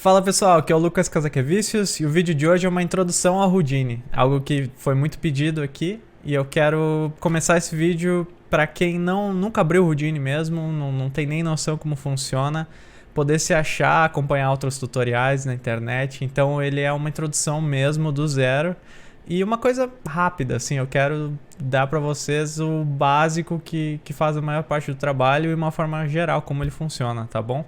Fala pessoal, aqui é o Lucas Casaquevicius e o vídeo de hoje é uma introdução ao Houdini, algo que foi muito pedido aqui e eu quero começar esse vídeo para quem nunca abriu o Houdini mesmo, não tem nem noção como funciona, poder se achar, acompanhar outros tutoriais na internet, então ele é uma introdução mesmo do zero e uma coisa rápida, assim, eu quero dar para vocês o básico que faz a maior parte do trabalho e uma forma geral como ele funciona, tá bom?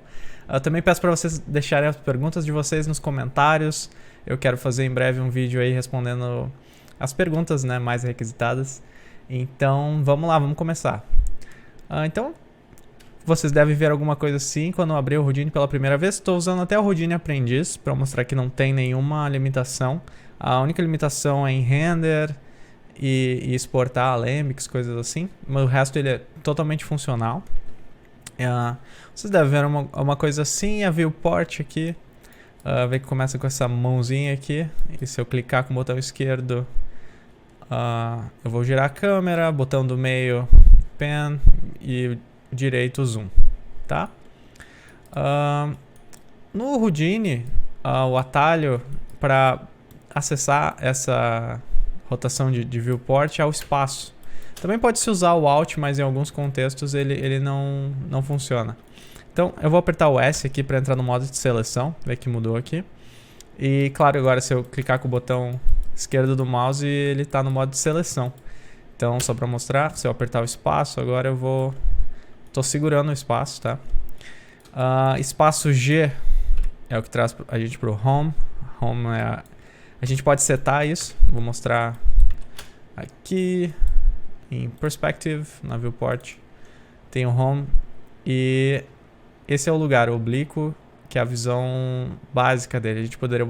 Eu também peço para vocês deixarem as perguntas de vocês nos comentários. Eu quero fazer em breve um vídeo aí respondendo as perguntas, né, mais requisitadas. Então, vamos lá, vamos começar. Então, vocês devem ver alguma coisa assim quando eu abrir o Houdini pela primeira vez. Estou usando até o Houdini Aprendiz para mostrar que não tem nenhuma limitação. A única limitação é em render e exportar alembics, coisas assim. Mas o resto ele é totalmente funcional. Vocês devem ver uma coisa assim, a viewport aqui, vê que começa com essa mãozinha aqui, e se eu clicar com o botão esquerdo, eu vou girar a câmera, botão do meio, pan, e direito, zoom, tá? No Houdini, o atalho para acessar essa rotação de viewport é o espaço. Também pode-se usar o Alt, mas em alguns contextos ele não funciona. Então eu vou apertar o S aqui para entrar no modo de seleção, ver que mudou aqui. E claro, agora se eu clicar com o botão esquerdo do mouse, ele está no modo de seleção. Então só para mostrar, se eu apertar o espaço, agora eu estou segurando o espaço, tá? Espaço G é o que traz a gente para o Home. Home a gente pode setar isso, vou mostrar aqui. Em Perspective, na Viewport, tem o Home e esse é o lugar, o oblíquo, que é a visão básica dele. A gente poderia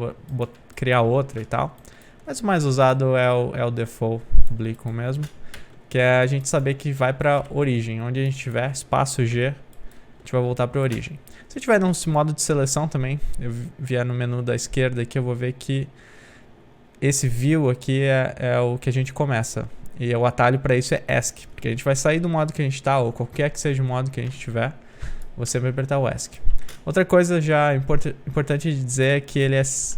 criar outra e tal, mas o mais usado é o Default oblíquo mesmo, que é a gente saber que vai para origem. Onde a gente tiver, espaço G, a gente vai voltar para origem. Se eu tiver num modo de seleção também, eu vier no menu da esquerda aqui, eu vou ver que esse View aqui é o que a gente começa. E o atalho para isso é ESC, porque a gente vai sair do modo que a gente está, ou qualquer que seja o modo que a gente tiver, você vai apertar o ESC. Outra coisa já importante de dizer é que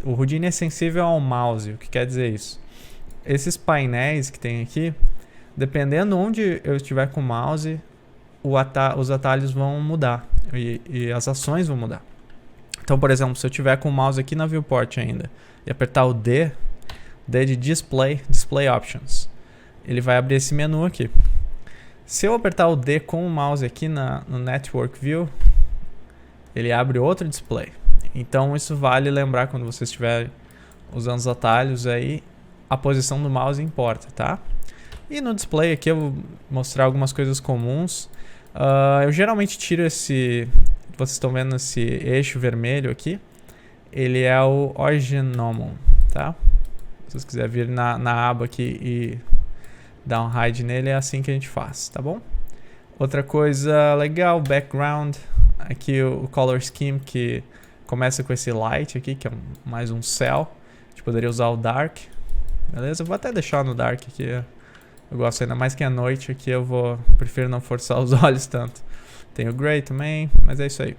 o Houdini é sensível ao mouse. O que quer dizer isso? Esses painéis que tem aqui, dependendo onde eu estiver com o mouse, os atalhos vão mudar e as ações vão mudar. Então, por exemplo, se eu estiver com o mouse aqui na Viewport ainda e apertar o D de Display Options, ele vai abrir esse menu aqui. Se eu apertar o D com o mouse aqui no Network View, ele abre outro display. Então isso vale lembrar quando você estiver usando os atalhos aí, a posição do mouse importa, tá? E no display aqui eu vou mostrar algumas coisas comuns. Eu geralmente tiro esse, vocês estão vendo esse eixo vermelho aqui, ele é o Origin Normal, tá? Se vocês quiserem vir na aba aqui e dar um hide nele, é assim que a gente faz, tá bom? Outra coisa legal, background, aqui o color scheme que começa com esse light aqui, que é mais um céu. A gente poderia usar o dark, beleza? Eu vou até deixar no dark aqui, eu gosto ainda mais que é noite aqui, prefiro não forçar os olhos tanto. Tem o gray também, mas é isso aí.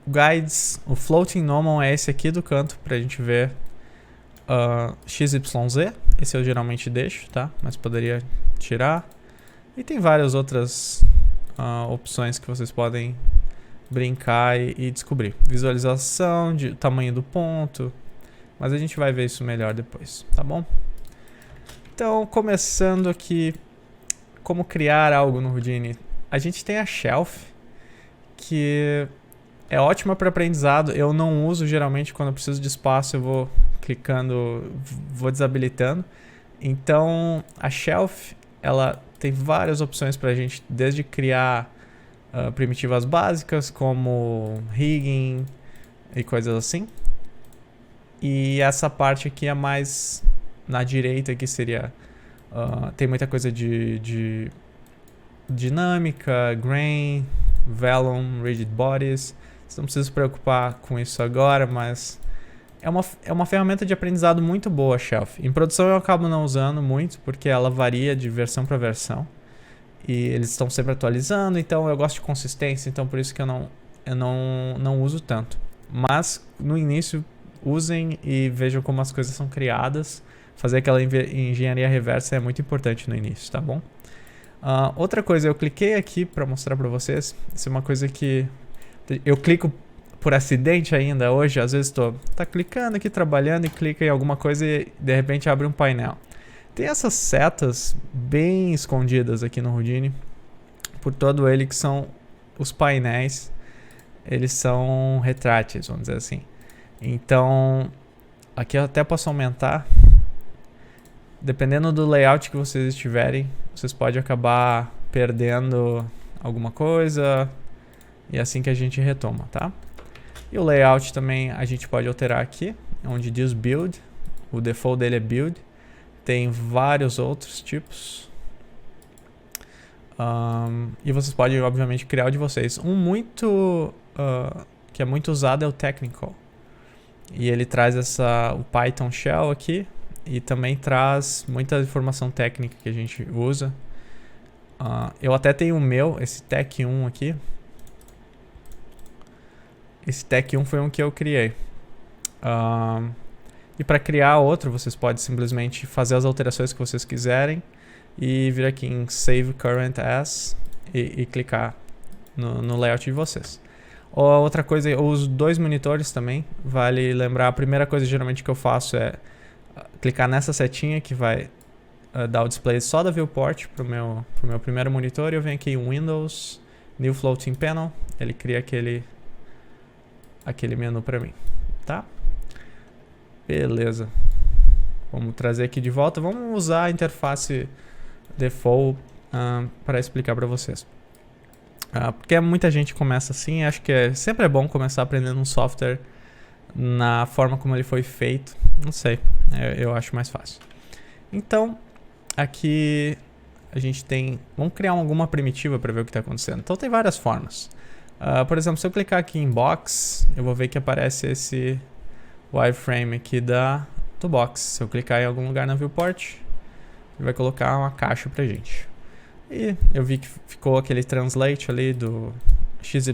Guides, o floating normal é esse aqui do canto pra gente ver XYZ, esse eu geralmente deixo, tá? Mas poderia tirar. E tem várias outras opções que vocês podem brincar e descobrir. Visualização, tamanho do ponto, mas a gente vai ver isso melhor depois, tá bom? Então, começando aqui, como criar algo no Houdini. A gente tem a Shelf, que é ótima para aprendizado. Eu não uso geralmente quando eu preciso de espaço, eu vou clicando, vou desabilitando. Então a Shelf, ela tem várias opções para a gente, desde criar primitivas básicas como rigging e coisas assim. E essa parte aqui é mais na direita, que seria tem muita coisa de dinâmica, grain, vellum, rigid bodies. Você não precisa se preocupar com isso agora, mas é uma ferramenta de aprendizado muito boa, a Shelf. Em produção eu acabo não usando muito, porque ela varia de versão para versão. E eles estão sempre atualizando, então eu gosto de consistência, então por isso que eu não eu não uso tanto. Mas no início usem e vejam como as coisas são criadas. Fazer aquela engenharia reversa é muito importante no início, tá bom? Outra coisa, eu cliquei aqui para mostrar para vocês. Isso é uma coisa que eu clico por acidente ainda hoje. Às vezes tá clicando aqui, trabalhando, e clica em alguma coisa e de repente abre um painel. Tem essas setas bem escondidas aqui no Houdini por todo ele, que são os painéis. Eles são retráteis, vamos dizer assim. Então, aqui eu até posso aumentar. Dependendo do layout que vocês estiverem, vocês podem acabar perdendo alguma coisa. E é assim que a gente retoma, tá? E o layout também a gente pode alterar aqui, onde diz build. O default dele é build. Tem vários outros tipos. E vocês podem, obviamente, criar o de vocês. Que é muito usado é o technical. E ele traz o Python Shell aqui. E também traz muita informação técnica que a gente usa. Eu até tenho o meu, esse Tech 1 aqui. Esse Tech 1 foi um que eu criei. E para criar outro, vocês podem simplesmente fazer as alterações que vocês quiserem. E vir aqui em Save Current As e clicar no layout de vocês. Outra coisa, os 2 monitores também. Vale lembrar, a primeira coisa geralmente que eu faço é clicar nessa setinha que vai dar o display só da viewport pro meu primeiro monitor. E eu venho aqui em Windows, New Floating Panel. Ele cria aquele menu para mim, tá? Beleza. Vamos trazer aqui de volta. Vamos usar a interface default para explicar para vocês. Porque muita gente começa assim. Acho que sempre é bom começar aprendendo um software na forma como ele foi feito. Não sei, eu acho mais fácil. Então, aqui a gente tem... Vamos criar alguma primitiva para ver o que está acontecendo. Então tem várias formas. Por exemplo, se eu clicar aqui em Box, eu vou ver que aparece esse wireframe aqui do Box. Se eu clicar em algum lugar na viewport, ele vai colocar uma caixa pra gente. E eu vi que ficou aquele translate ali do XYZ.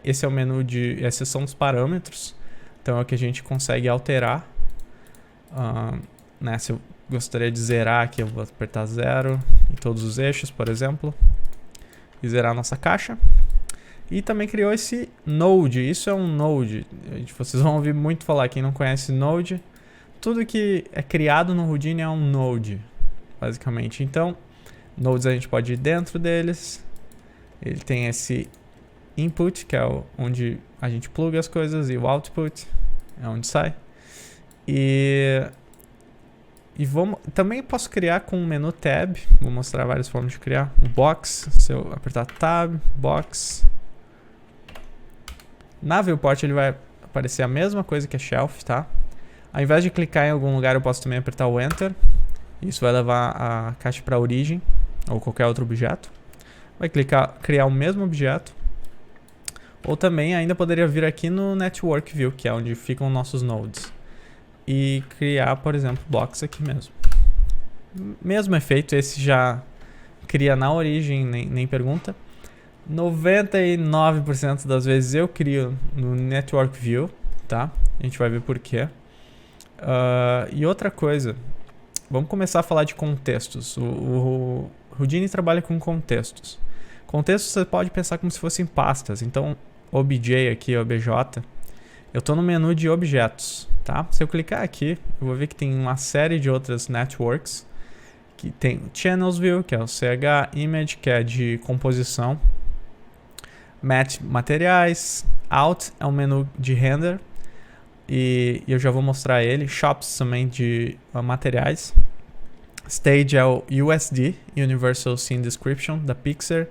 Esse é o menu esses são os parâmetros. Então é o que a gente consegue alterar. Se eu gostaria de zerar aqui, eu vou apertar 0 em todos os eixos, por exemplo. E zerar a nossa caixa. E também criou esse Node. Isso é um Node. Vocês vão ouvir muito falar. Quem não conhece Node, tudo que é criado no Houdini é um Node, basicamente. Então, Nodes a gente pode ir dentro deles. Ele tem esse input, que é onde a gente pluga as coisas, e o output é onde sai. E também posso criar com o menu Tab. Vou mostrar várias formas de criar. O Box, se eu apertar Tab, Box. Na viewport ele vai aparecer a mesma coisa que a Shelf, tá? Ao invés de clicar em algum lugar, eu posso também apertar o Enter. Isso vai levar a caixa para a origem, ou qualquer outro objeto. Vai criar o mesmo objeto. Ou também ainda poderia vir aqui no Network View, que é onde ficam nossos nodes. E criar, por exemplo, blocks aqui mesmo. Mesmo efeito, esse já cria na origem, nem pergunta. 99% das vezes eu crio no Network View, tá? A gente vai ver por quê. E outra coisa, vamos começar a falar de contextos. O Houdini trabalha com contextos. Contextos você pode pensar como se fossem pastas. Então, OBJ aqui, OBJ, eu estou no menu de objetos, tá? Se eu clicar aqui, eu vou ver que tem uma série de outras networks. Que tem o Channels View, que é o CH, Image, que é de composição. Match materiais, Out é um menu de render. E eu já vou mostrar ele. Shops também de materiais. Stage é o USD, Universal Scene Description, da Pixar.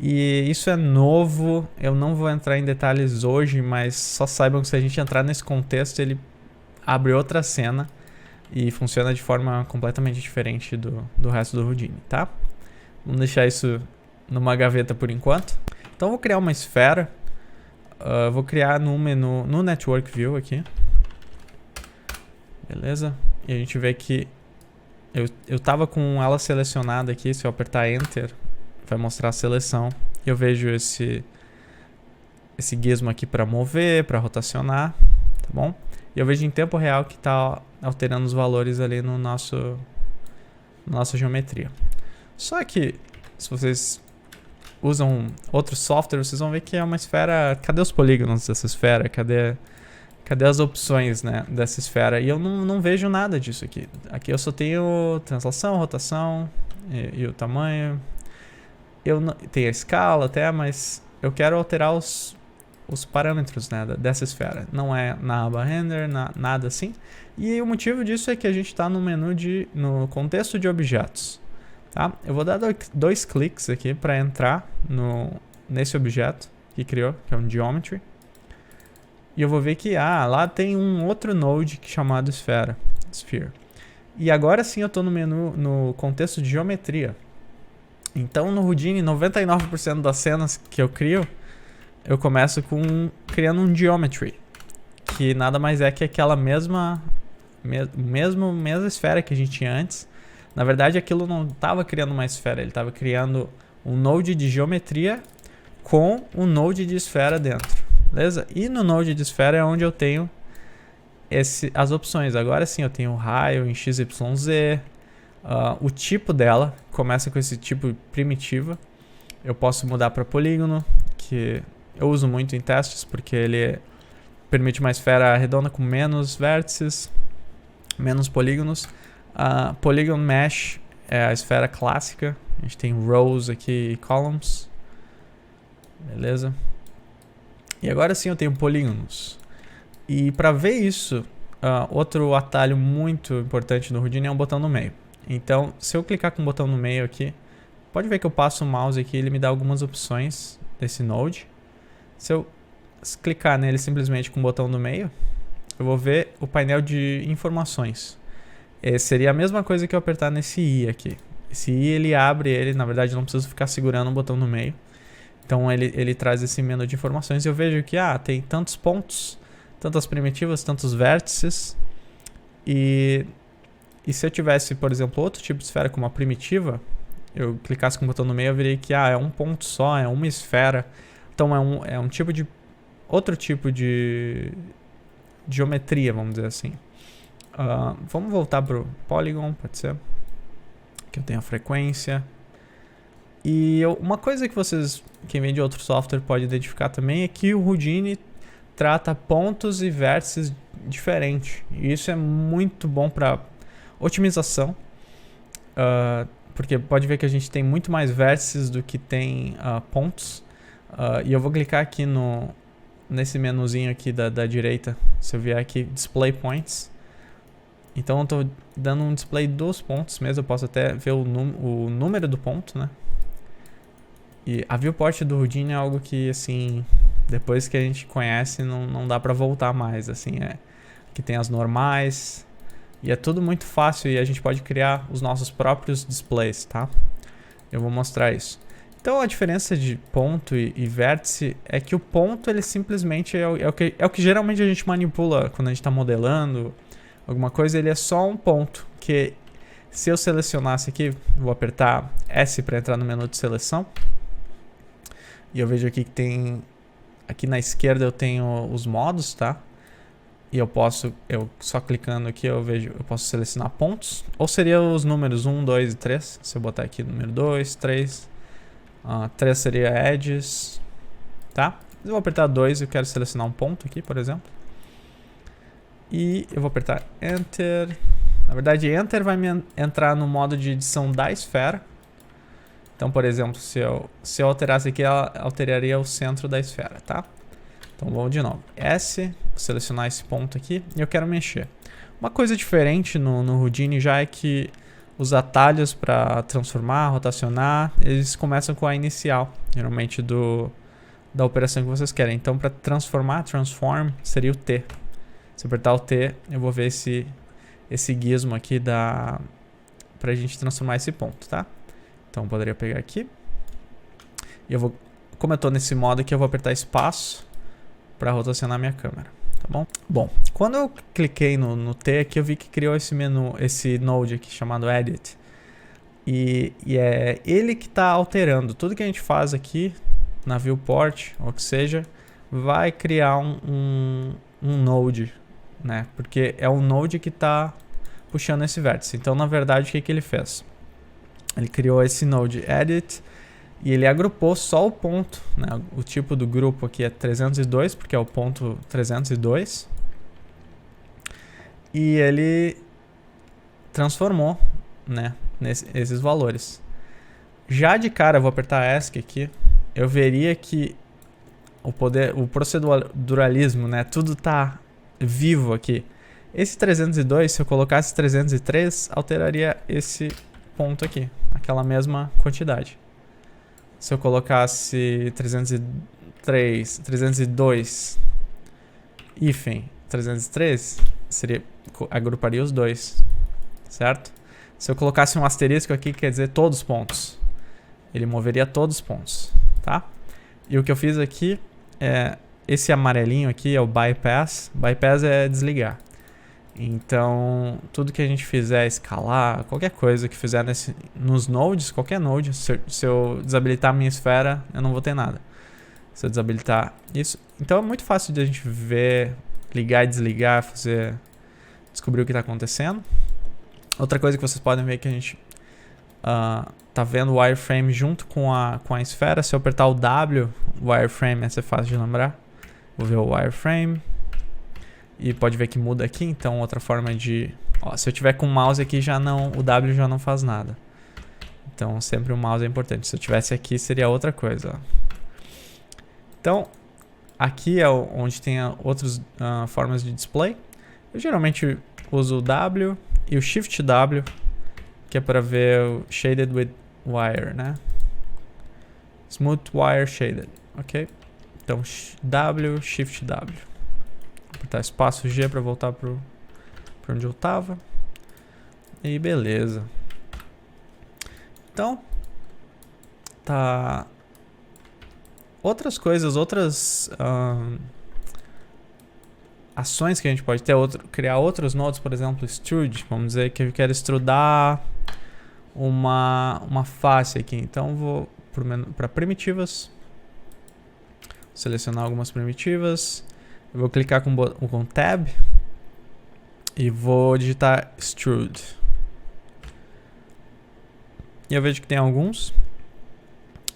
E isso é novo, eu não vou entrar em detalhes hoje, mas só saibam que se a gente entrar nesse contexto, ele abre outra cena e funciona de forma completamente diferente do resto do Houdini, tá? Vamos deixar isso numa gaveta por enquanto. Então eu vou criar uma esfera, vou criar no menu, no Network View aqui. Beleza? E a gente vê que eu tava com ela selecionada aqui, se eu apertar Enter, vai mostrar a seleção. E eu vejo esse gizmo aqui para mover, para rotacionar, tá bom? E eu vejo em tempo real que está alterando os valores ali no nossa geometria. Só que, se vocês usam outro software, vocês vão ver que é uma esfera... Cadê os polígonos dessa esfera? Cadê as opções, né, dessa esfera? E eu não vejo nada disso aqui. Aqui eu só tenho translação, rotação e o tamanho. Tenho a escala até, mas eu quero alterar os parâmetros, né, dessa esfera. Não é na aba render, nada assim. E o motivo disso é que a gente está no menu no contexto de objetos. Tá? Eu vou dar dois cliques aqui para entrar nesse objeto que criou, que é um geometry. E eu vou ver que lá tem um outro node chamado sphere. E agora sim eu estou no menu no contexto de geometria. Então no Houdini, 99% das cenas que eu crio, eu começo criando um geometry, que nada mais é que aquela mesma esfera que a gente tinha antes. Na verdade, aquilo não estava criando uma esfera, ele estava criando um node de geometria com um node de esfera dentro, beleza? E no node de esfera é onde eu tenho as opções. Agora sim, eu tenho raio em XYZ, o tipo dela começa com esse tipo primitiva. Eu posso mudar para polígono, que eu uso muito em testes, porque ele permite uma esfera redonda com menos vértices, menos polígonos. Polygon Mesh é a esfera clássica. A gente tem rows aqui e columns. Beleza? E agora sim eu tenho polígonos. E para ver isso, outro atalho muito importante no Houdini é um botão no meio. Então, se eu clicar com o botão no meio aqui, pode ver que eu passo o mouse aqui e ele me dá algumas opções desse node. Se eu clicar nele simplesmente com o botão no meio, eu vou ver o painel de informações. Seria a mesma coisa que eu apertar nesse I aqui. Esse I ele abre, na verdade não preciso ficar segurando o botão no meio. Então ele traz esse menu de informações e eu vejo que tem tantos pontos, tantas primitivas, tantos vértices. E se eu tivesse, por exemplo, outro tipo de esfera como uma primitiva, eu clicasse com o botão no meio, eu veria que é um ponto só, é uma esfera. Então é um tipo de... outro tipo de geometria, vamos dizer assim. Vamos voltar pro Polygon, pode ser. Que eu tenho a frequência. E uma coisa que quem vem de outro software pode identificar também é que o Houdini trata pontos e vértices diferente. E isso é muito bom para otimização. Porque pode ver que a gente tem muito mais vértices do que tem pontos. E eu vou clicar aqui nesse menuzinho aqui da direita. Se eu vier aqui, Display Points. Então eu estou dando um display dos pontos mesmo. Eu posso até ver o número do ponto, né? E a viewport do Houdini é algo que, assim, depois que a gente conhece, não dá para voltar mais. Assim, que tem as normais. E é tudo muito fácil e a gente pode criar os nossos próprios displays, tá? Eu vou mostrar isso. Então a diferença de ponto e vértice é que o ponto ele simplesmente é o que geralmente a gente manipula quando a gente está modelando alguma coisa. Ele é só um ponto que, se eu selecionasse aqui, vou apertar S para entrar no menu de seleção. E eu vejo aqui que tem, aqui na esquerda eu tenho os modos, tá? E eu só clicando aqui eu posso selecionar pontos. Ou seria os números 1, 2 e 3. Se eu botar aqui número 2, 3. 3 seria edges, tá? Eu vou apertar 2 e eu quero selecionar um ponto aqui, por exemplo. E eu vou apertar Enter. Na verdade, Enter vai me entrar no modo de edição da esfera. Então, por exemplo, se eu alterasse aqui, ela alteraria o centro da esfera, tá? Então, vamos de novo. S, vou selecionar esse ponto aqui e eu quero mexer. Uma coisa diferente no Houdini já é que os atalhos para transformar, rotacionar, eles começam com a inicial, geralmente da operação que vocês querem. Então, para transformar, transform, seria o T. Se eu apertar o T, eu vou ver esse gizmo aqui pra gente transformar esse ponto, tá? Então, eu poderia pegar aqui. E como eu estou nesse modo aqui, eu vou apertar espaço para rotacionar minha câmera, tá bom? Bom, quando eu cliquei no T aqui, eu vi que criou esse menu, esse node aqui chamado Edit. E é ele que está alterando tudo que a gente faz aqui na viewport, ou que seja, vai criar um node, né? Porque é o node que está puxando esse vértice. Então, na verdade, o que ele fez? Ele criou esse node edit e ele agrupou só o ponto, né? O tipo do grupo aqui é 302, porque é o ponto 302. E ele transformou, né, esses valores. Já de cara, eu vou apertar ESC aqui, eu veria que o proceduralismo, né, tudo tá vivo aqui. Esse 302, se eu colocasse 303, alteraria esse ponto aqui, aquela mesma quantidade. Se eu colocasse 303, 302, hífen 303, agruparia os dois, certo? Se eu colocasse um asterisco aqui, quer dizer todos os pontos. Ele moveria todos os pontos, tá? E o que eu fiz aqui é... Esse amarelinho aqui é o bypass. Bypass é desligar. Então, tudo que a gente fizer escalar, qualquer coisa que fizer nos nodes, qualquer node, se eu desabilitar a minha esfera, eu não vou ter nada. Se eu desabilitar isso... Então é muito fácil de a gente ver, ligar e desligar, descobrir o que está acontecendo. Outra coisa que vocês podem ver é que a gente tá vendo o wireframe junto com a esfera. Se eu apertar o W, o wireframe vai ser fácil de lembrar. Vou ver o wireframe. E pode ver que muda aqui, então outra forma de... Ó, se eu tiver com o mouse aqui, o W já não faz nada. Então sempre o mouse é importante. Se eu tivesse aqui, seria outra coisa. Ó. Então, aqui é onde tem outras formas de display. Eu geralmente uso o W e o Shift W, que é para ver o Shaded with Wire, né? Smooth Wire Shaded, ok? Então, W, Shift W. Apertar espaço G para voltar para onde eu tava. E beleza. Então, tá... Outras coisas, outras ações que a gente pode ter, criar outros nodes, por exemplo, extrude. Vamos dizer que eu quero extrudar uma face aqui. Então, vou para primitivas. Selecionar algumas primitivas. Eu vou clicar com Tab e vou digitar Extrude. E eu vejo que tem alguns.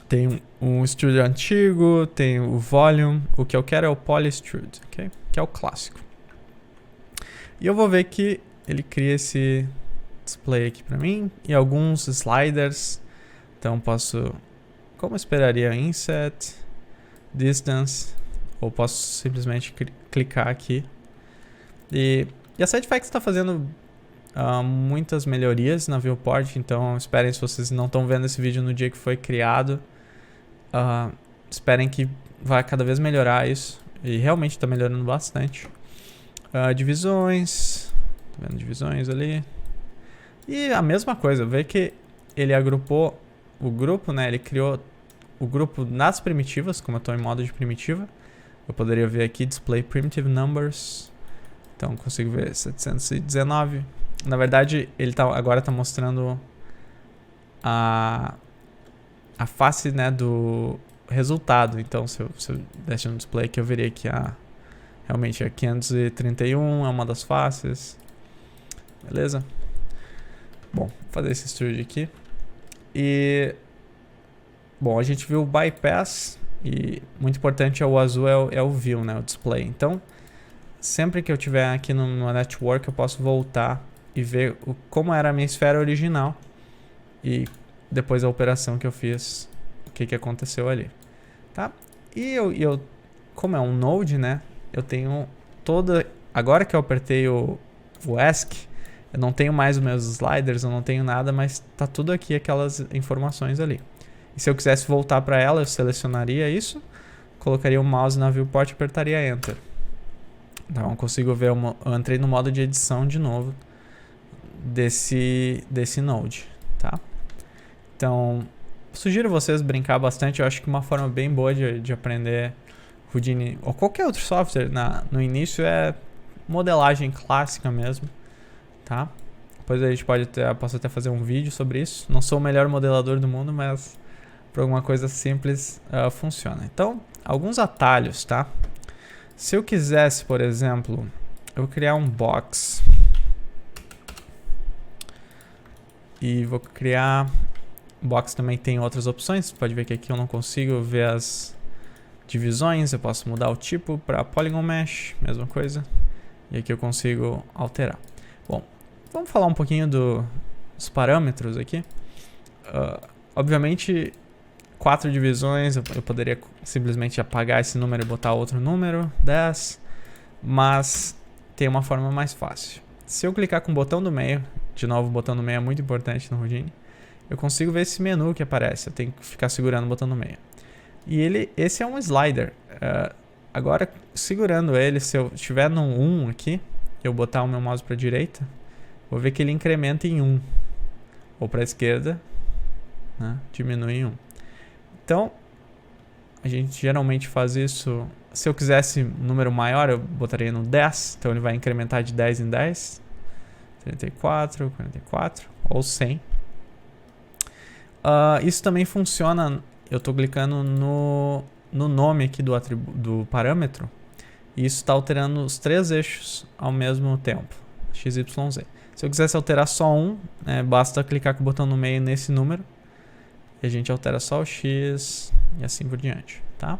Tem um Extrude antigo, tem o Volume. O que eu quero é o Poly Extrude, ok? Que é o clássico. E eu vou ver que ele cria esse display aqui para mim. E alguns sliders. Então posso, como esperaria, Inset, Distance. Ou posso simplesmente clicar aqui. E a SideFX está fazendo muitas melhorias na viewport. Então esperem, se vocês não estão vendo esse vídeo no dia que foi criado. Esperem que vai cada vez melhorar isso. E realmente está melhorando bastante. Divisões. Tá vendo divisões ali. E a mesma coisa. Vê que ele agrupou o grupo, né? Ele criou o grupo nas primitivas, como eu estou em modo de primitiva. Eu poderia ver aqui Display Primitive Numbers. Então consigo ver 719. Na verdade, ele agora está mostrando a face, né, do resultado. Então se eu desse um display aqui, eu veria que realmente a 531 é uma das faces. Beleza? Bom, vou fazer esse extrude aqui. E bom, a gente viu o bypass. E muito importante, o azul é o view, né, o display. Então, sempre que eu estiver aqui no network, eu posso voltar e ver como era a minha esfera original. E depois a operação que eu fiz, o que aconteceu ali. Tá? E como é um node, né, eu tenho agora que eu apertei o ESC, eu não tenho mais os meus sliders, eu não tenho nada, mas tá tudo aqui, aquelas informações ali. E se eu quisesse voltar para ela, eu selecionaria isso, colocaria o mouse na viewport e apertaria Enter. Então eu consigo ver, eu entrei no modo de edição de novo desse node, tá? Então, sugiro vocês brincar bastante. Eu acho que uma forma bem boa de aprender Houdini ou qualquer outro software no início é modelagem clássica mesmo, tá? Depois a gente posso até fazer um vídeo sobre isso. Não sou o melhor modelador do mundo, mas para alguma coisa simples funciona. Então, alguns atalhos, tá? Se eu quisesse, por exemplo, eu criar um box e vou criar... Box também tem outras opções, você pode ver que aqui eu não consigo ver as divisões, eu posso mudar o tipo para Polygon Mesh, mesma coisa, e aqui eu consigo alterar. Bom, vamos falar um pouquinho dos parâmetros aqui. Obviamente, 4 divisões, eu poderia simplesmente apagar esse número e botar outro número, 10, mas tem uma forma mais fácil. Se eu clicar com o botão do meio, de novo o botão do meio é muito importante no Houdini, eu consigo ver esse menu que aparece, eu tenho que ficar segurando o botão no meio. E esse é um slider. Agora, segurando ele, se eu estiver no 1 aqui, eu botar o meu mouse para a direita, vou ver que ele incrementa em 1. Ou para a esquerda, né, diminui em 1. Então, a gente geralmente faz isso... Se eu quisesse um número maior, eu botaria no 10. Então, ele vai incrementar de 10 em 10. 34, 44 ou 100. Isso também funciona, eu estou clicando no nome aqui do parâmetro, e isso está alterando os 3 eixos ao mesmo tempo, x, y, z. Se eu quisesse alterar só um, basta clicar com o botão no meio nesse número, e a gente altera só o x e assim por diante, tá?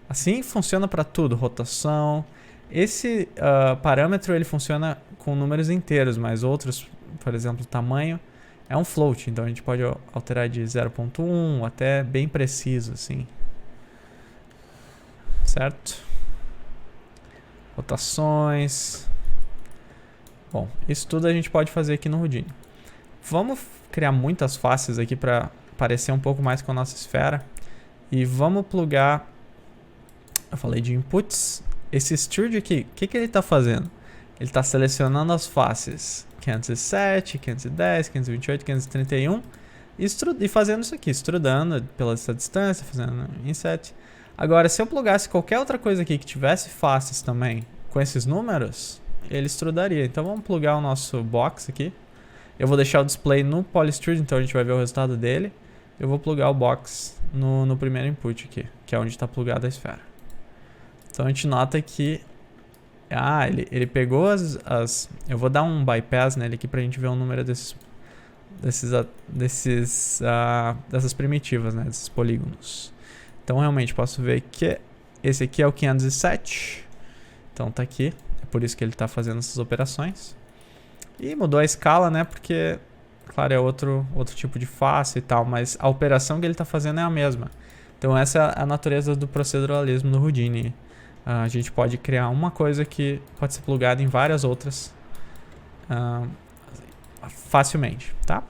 Assim funciona para tudo, rotação. Esse parâmetro ele funciona com números inteiros, mas outros, por exemplo, tamanho, é um float, então a gente pode alterar de 0.1 até bem preciso, assim. Certo? Rotações. Bom, isso tudo a gente pode fazer aqui no Houdini. Vamos criar muitas faces aqui para parecer um pouco mais com a nossa esfera. E vamos plugar... Eu falei de inputs. Esse Stirred aqui, o que ele está fazendo? Ele está selecionando as faces 507, 510, 528, 531 e fazendo isso aqui, extrudando pela essa distância, fazendo inset. Agora, se eu plugasse qualquer outra coisa aqui que tivesse faces também com esses números, ele extrudaria. Então vamos plugar o nosso box aqui. Eu vou deixar o display no Polystrud, então a gente vai ver o resultado dele. Eu vou plugar o box no primeiro input aqui, que é onde está plugada a esfera. Então a gente nota que ele pegou eu vou dar um bypass nele aqui pra gente ver o número dessas primitivas, né, desses polígonos. Então realmente posso ver que esse aqui é o 507. Então tá aqui, é por isso que ele tá fazendo essas operações. E mudou a escala, né, porque, claro, é outro tipo de face e tal, mas a operação que ele tá fazendo é a mesma. Então essa é a natureza do proceduralismo no Houdini. A gente pode criar uma coisa que pode ser plugada em várias outras facilmente, tá?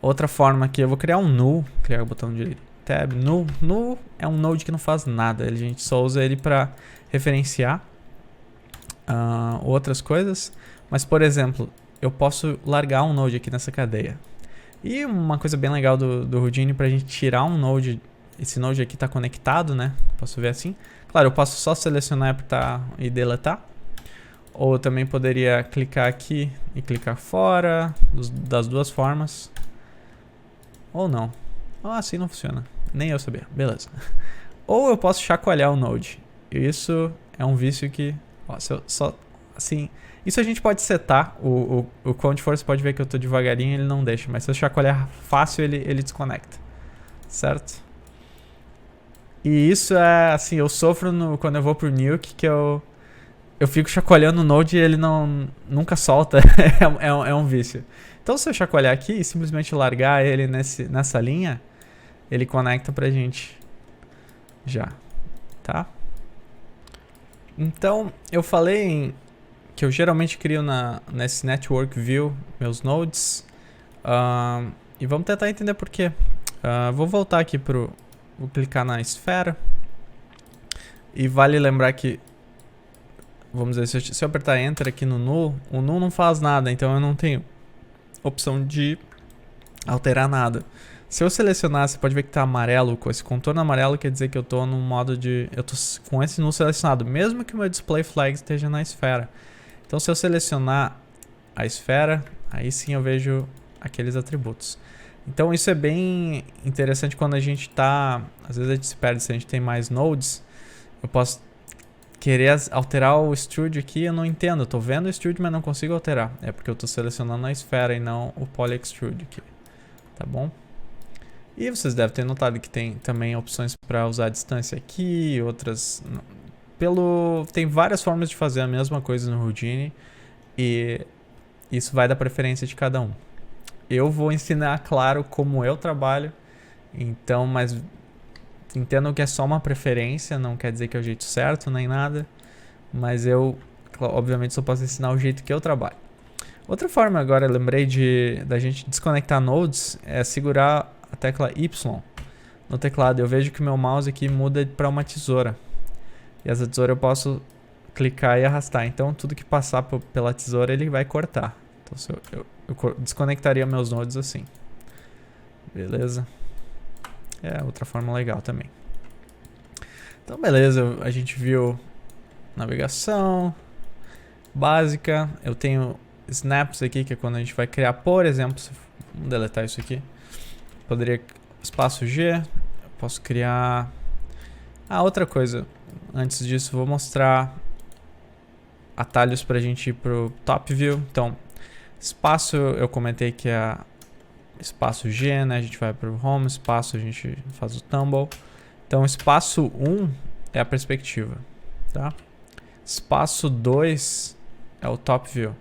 Outra forma aqui, eu vou criar um null, criar o botão de tab, null. Null é um node que não faz nada, a gente só usa ele para referenciar outras coisas. Mas, por exemplo, eu posso largar um node aqui nessa cadeia. E uma coisa bem legal do Houdini para a gente tirar um node, esse node aqui está conectado, né? Posso ver assim. Claro, eu posso só selecionar, apertar e deletar. Ou eu também poderia clicar aqui e clicar fora, das duas formas. Ou não. Assim não funciona. Nem eu sabia. Beleza. Ou eu posso chacoalhar o node. Isso é um vício que... se eu só... Assim... Isso a gente pode setar. O Count Force pode ver que eu tô devagarinho, ele não deixa. Mas se eu chacoalhar fácil, ele desconecta. Certo? E isso é, assim, eu sofro quando eu vou pro Nuke, que eu fico chacoalhando o node e ele nunca solta. é um vício. Então se eu chacoalhar aqui e simplesmente largar ele nessa linha, ele conecta pra gente já, tá? Então, eu falei que eu geralmente crio nesse Network View meus nodes. E vamos tentar entender por quê. Vou voltar aqui vou clicar na esfera. E vale lembrar que, vamos dizer, se eu apertar Enter aqui no null, o null não faz nada, então eu não tenho opção de alterar nada. Se eu selecionar, você pode ver que está amarelo, com esse contorno amarelo quer dizer que eu estou no modo de... Eu estou com esse null selecionado, mesmo que o meu display flag esteja na esfera. Então se eu selecionar a esfera, aí sim eu vejo aqueles atributos. Então isso é bem interessante quando a gente está... Às vezes a gente se perde se a gente tem mais nodes. Eu posso querer alterar o extrude aqui, eu não entendo. Eu tô vendo o extrude, mas não consigo alterar. É porque eu tô selecionando a esfera e não o poly extrude aqui. Tá bom? E vocês devem ter notado que tem também opções para usar a distância aqui, outras... Tem várias formas de fazer a mesma coisa no Houdini e isso vai da preferência de cada um. Eu vou ensinar, claro, como eu trabalho, então, mas entendam que é só uma preferência, não quer dizer que é o jeito certo nem nada, mas eu, obviamente, só posso ensinar o jeito que eu trabalho. Outra forma agora, eu lembrei da gente desconectar nodes, é segurar a tecla Y no teclado. Eu vejo que o meu mouse aqui muda para uma tesoura. E essa tesoura eu posso clicar e arrastar. Então tudo que passar pela tesoura ele vai cortar. Então eu desconectaria meus nodes assim. Beleza? É outra forma legal também. Então beleza, a gente viu navegação básica. Eu tenho snaps aqui, que é quando a gente vai criar, por exemplo, vamos deletar isso aqui. Poderia espaço G, eu posso criar... outra coisa, antes disso vou mostrar atalhos para a gente ir pro top view. Então, espaço eu comentei que é espaço G, né? A gente vai pro home, espaço a gente faz o tumble. Então, espaço 1 é a perspectiva, tá? Espaço 2 é o top view,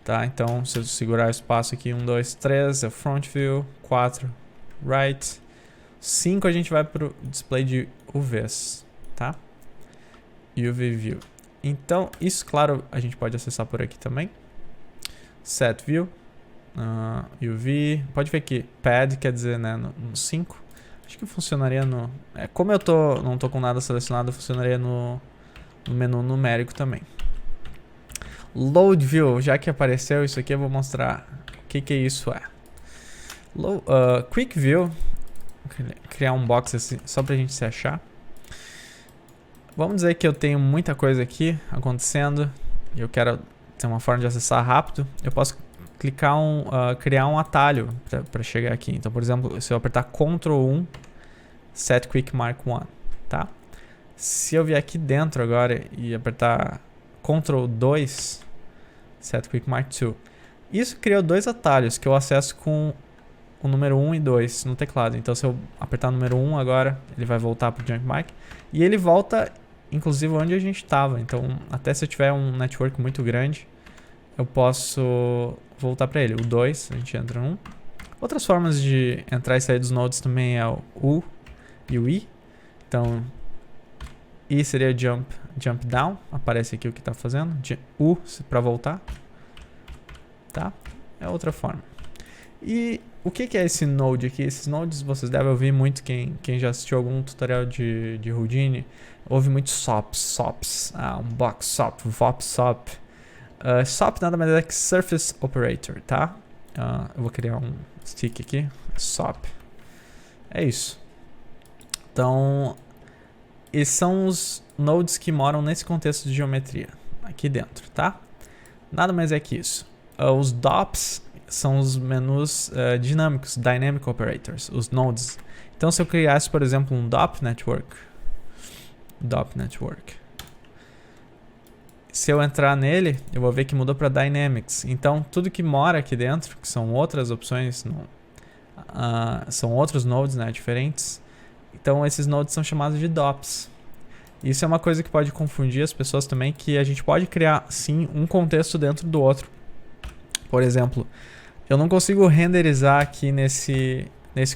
tá? Então, se eu segurar o espaço aqui, 1, 2, 3 é o front view, 4, right, 5 a gente vai pro display de UVs, tá? UV view. Então, isso, claro, a gente pode acessar por aqui também. Set view, UV, pode ver que pad quer dizer, né, no 5. Acho que funcionaria no... como eu não tô com nada selecionado, funcionaria no menu numérico também. Load view, já que apareceu isso aqui, eu vou mostrar o que isso é. Quick view, vou criar um box assim, só pra gente se achar. Vamos dizer que eu tenho muita coisa aqui acontecendo e eu quero ter uma forma de acessar rápido. Eu posso clicar criar um atalho para chegar aqui. Então, por exemplo, se eu apertar Ctrl 1, Set Quick Mark 1, tá? Se eu vier aqui dentro agora e apertar Ctrl 2, Set Quick Mark 2, isso criou dois atalhos que eu acesso com o número 1 e 2 no teclado. Então, se eu apertar o número 1 agora, ele vai voltar para o Jump Mark. E ele volta, inclusive, onde a gente estava. Então, até se eu tiver um network muito grande, eu posso voltar para ele. O 2, a gente entra no 1. Outras formas de entrar e sair dos nodes também é o U e o I. Então, I seria jump down. Aparece aqui o que está fazendo. U para voltar. Tá? É outra forma. E o que é esse node aqui? Esses nodes vocês devem ouvir muito, quem já assistiu algum tutorial de Houdini, ouve muito SOPs, um box SOP, VOP SOP. SOP nada mais é que Surface Operator, tá? Eu vou criar um stick aqui, SOP. É isso. Então, esses são os nodes que moram nesse contexto de geometria, aqui dentro, tá? Nada mais é que isso. Os DOPs são os menus dinâmicos, Dynamic Operators, os nodes. Então, se eu criasse, por exemplo, um DOP Network, se eu entrar nele, eu vou ver que mudou para Dynamics. Então, tudo que mora aqui dentro, que são outras opções, são outros nodes, né, diferentes. Então, esses nodes são chamados de DOPs. Isso é uma coisa que pode confundir as pessoas também, que a gente pode criar, sim, um contexto dentro do outro. Por exemplo, eu não consigo renderizar aqui nesse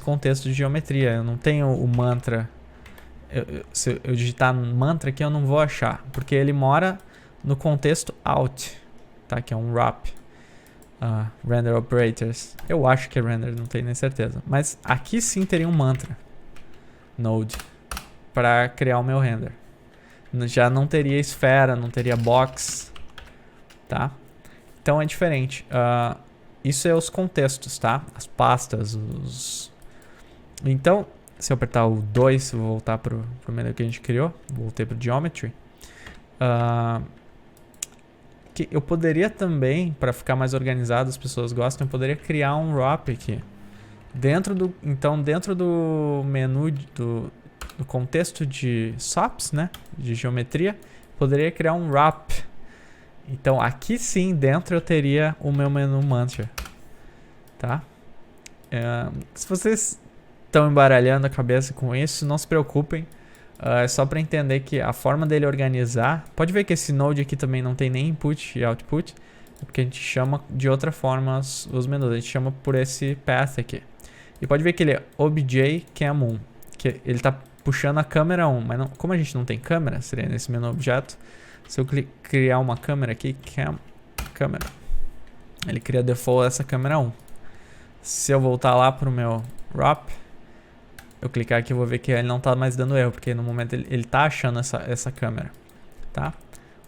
contexto de geometria. Eu não tenho o mantra. Se eu digitar mantra aqui, eu não vou achar, porque ele mora no contexto out, tá? Que é um wrap. Render operators. Eu acho que é render, não tenho nem certeza. Mas aqui sim teria um mantra node para criar o meu render. Já não teria esfera, não teria box, tá? Então é diferente. Isso é os contextos, tá? As pastas, Então, se eu apertar o 2, vou voltar pro menu que a gente criou. Voltei pro Geometry. Que eu poderia também, para ficar mais organizado, as pessoas gostam, eu poderia criar um wrap aqui. Dentro do menu do contexto de SOPs, né? De geometria, poderia criar um wrap. Então aqui sim, dentro eu teria o meu menu mantra, tá? Se vocês estão embaralhando a cabeça com isso, não se preocupem. É só para entender que a forma dele organizar... Pode ver que esse node aqui também não tem nem input e output. É porque a gente chama de outra forma os menus. A gente chama por esse path aqui. E pode ver que ele é obj cam 1. Que ele está puxando a câmera 1. Mas não, como a gente não tem câmera, seria nesse menu objeto. Se eu criar uma câmera aqui, cam, câmera. Ele cria default essa câmera 1. Se eu voltar lá para o meu wrap... Eu clicar aqui, eu vou ver que ele não está mais dando erro, porque no momento ele está achando essa câmera, tá?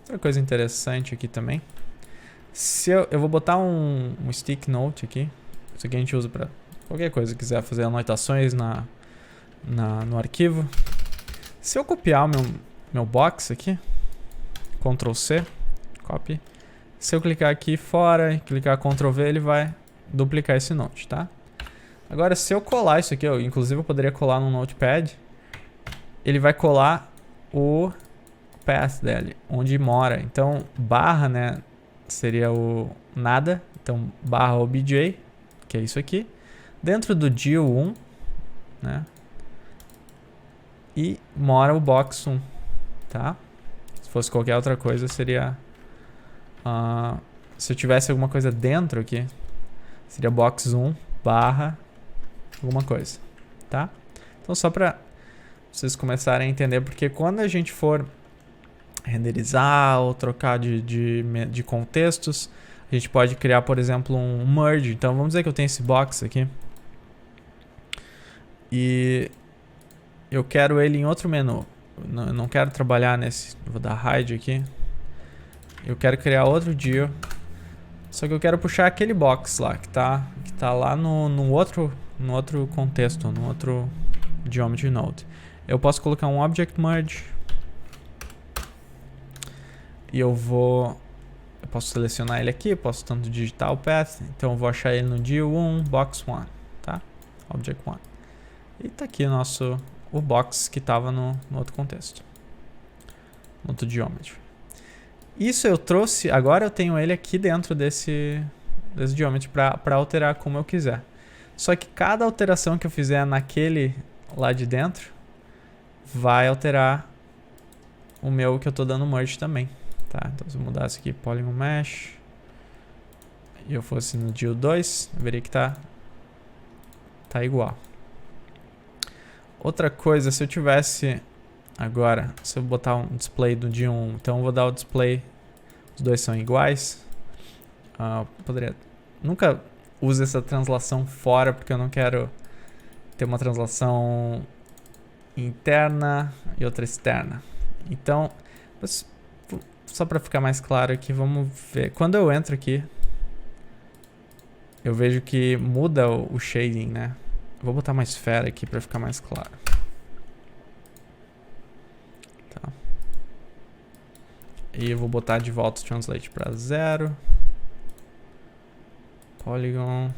Outra coisa interessante aqui também. Se eu vou botar um stick note aqui. Isso aqui a gente usa para qualquer coisa, quiser fazer anotações no arquivo. Se eu copiar o meu box aqui, Ctrl C, copy. Se eu clicar aqui fora e clicar Ctrl V, ele vai duplicar esse note, tá? Agora, se eu colar isso aqui, inclusive eu poderia colar no Notepad, ele vai colar o path dele, onde mora. Então, barra, né, seria o nada. Então, barra obj, que é isso aqui. Dentro do DIL1, né, e mora o box 1, tá? Se fosse qualquer outra coisa, seria... se eu tivesse alguma coisa dentro aqui, seria box 1 barra... alguma coisa, tá? Então só para vocês começarem a entender, porque quando a gente for renderizar ou trocar de contextos, a gente pode criar, por exemplo, um merge. Então vamos dizer que eu tenho esse box aqui e eu quero ele em outro menu. Eu não quero trabalhar nesse, vou dar hide aqui. Eu quero criar outro DIL, só que eu quero puxar aquele box lá que tá lá no outro contexto, no outro geometry node. Eu posso colocar um object merge e eu posso selecionar ele aqui, posso tanto digitar o path, então eu vou achar ele no DIL1 box 1, tá? Object 1. E tá aqui o box que estava no outro contexto, no outro geometry. Isso eu trouxe, agora eu tenho ele aqui dentro desse geometry para alterar como eu quiser. Só que cada alteração que eu fizer naquele lá de dentro vai alterar o meu que eu tô dando merge também, tá? Então se eu mudasse aqui Polygon Mesh e eu fosse no DIL2, eu veria que tá igual. Outra coisa, se eu tivesse agora, se eu botar um display do DIL1, então eu vou dar o display, os dois são iguais. Poderia... Nunca use essa translação fora, porque eu não quero ter uma translação interna e outra externa. Então, só para ficar mais claro aqui, vamos ver. Quando eu entro aqui, eu vejo que muda o shading, né? Eu vou botar uma esfera aqui para ficar mais claro. Tá. E eu vou botar de volta o translate para 0. Polygon.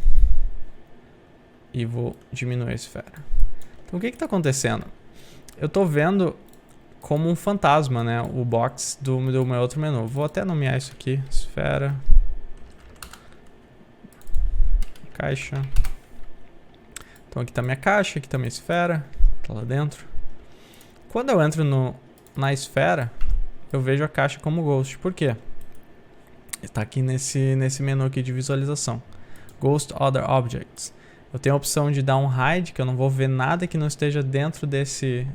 E vou diminuir a esfera. Então o que está acontecendo? Eu estou vendo como um fantasma, né, o box do meu outro menu. Vou até nomear isso aqui. Esfera. Caixa. Então aqui está minha caixa, aqui está minha esfera. Está lá dentro. Quando eu entro na esfera, eu vejo a caixa como ghost. Por quê? Está aqui nesse menu aqui de visualização. Ghost Other Objects. Eu tenho a opção de dar um hide, que eu não vou ver nada que não esteja dentro desse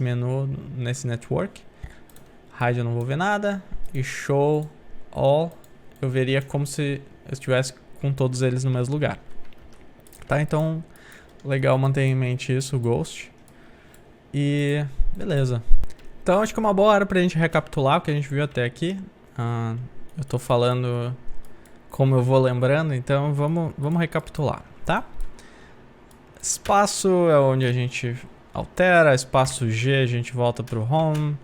menu, nesse network. Hide eu não vou ver nada. E Show All, eu veria como se eu estivesse com todos eles no mesmo lugar. Tá? Então, legal manter em mente isso, o Ghost. E beleza. Então, acho que é uma boa hora pra gente recapitular o que a gente viu até aqui. Eu tô falando como eu vou lembrando, então vamos recapitular, tá? Espaço é onde a gente altera, espaço G a gente volta pro home,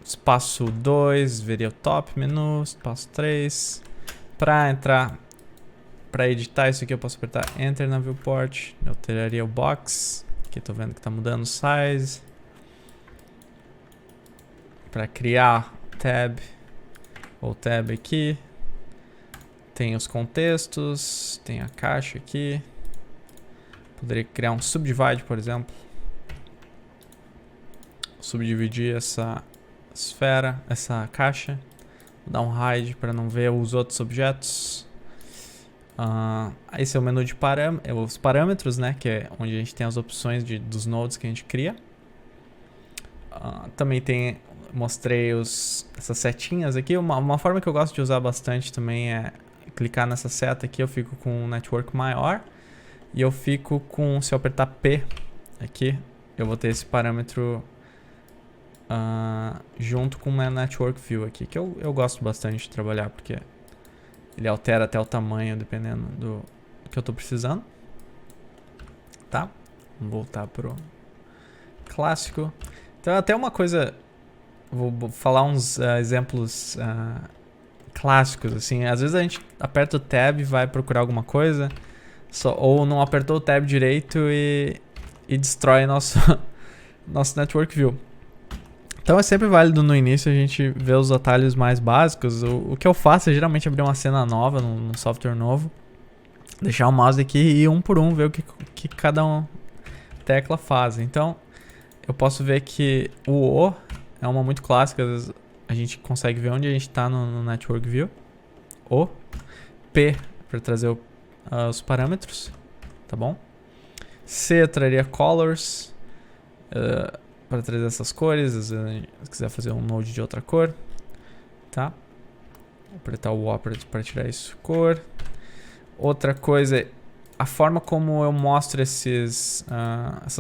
espaço 2 veria o top menu, espaço 3, para editar isso aqui eu posso apertar Enter na viewport, eu alteraria o box, aqui tô vendo que tá mudando o size. para criar tab ou tab aqui. Tem os contextos, tem a caixa aqui. Poderia criar um subdivide, por exemplo. Subdividir essa esfera, essa caixa. Vou dar um hide para não ver os outros objetos. Esse é o menu de os parâmetros, né? Que é onde a gente tem as opções dos nodes que a gente cria. Também mostrei essas setinhas aqui. Uma forma que eu gosto de usar bastante também é clicar nessa seta aqui, eu fico com um network maior. E eu fico com, se eu apertar P aqui, eu vou ter esse parâmetro junto com o meu network view aqui, que eu gosto bastante de trabalhar, porque ele altera até o tamanho, dependendo do que eu estou precisando. Tá? Vamos voltar pro clássico. Então, até uma coisa, vou falar uns exemplos clássicos, assim. Às vezes a gente aperta o tab e vai procurar alguma coisa, ou não apertou o tab direito e destrói nosso network view. Então é sempre válido no início a gente ver os atalhos mais básicos. O que eu faço é geralmente abrir uma cena nova, num software novo, deixar o mouse aqui e ir um por um ver o que cada tecla faz. Então eu posso ver que o é uma muito clássica, às vezes a gente consegue ver onde a gente está no Network View. O P para trazer os parâmetros, tá bom? C traria colors, para trazer essas cores, às vezes se quiser fazer um node de outra cor, tá? Vou apertar o O para tirar isso, cor. Outra coisa, a forma como eu mostro essas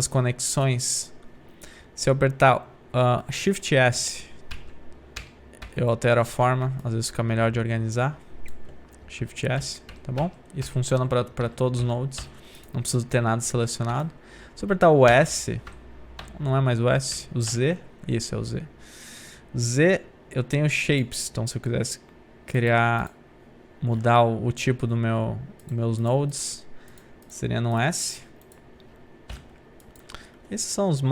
conexões. Se eu apertar Shift S, eu altero a forma, às vezes fica melhor de organizar. Shift S, tá bom? Isso funciona para todos os nodes, não preciso ter nada selecionado. Se eu apertar o S, não é mais o S, o Z, isso é o Z. Z, eu tenho shapes, então se eu quisesse mudar o tipo do meus nodes, seria no S. Esses são os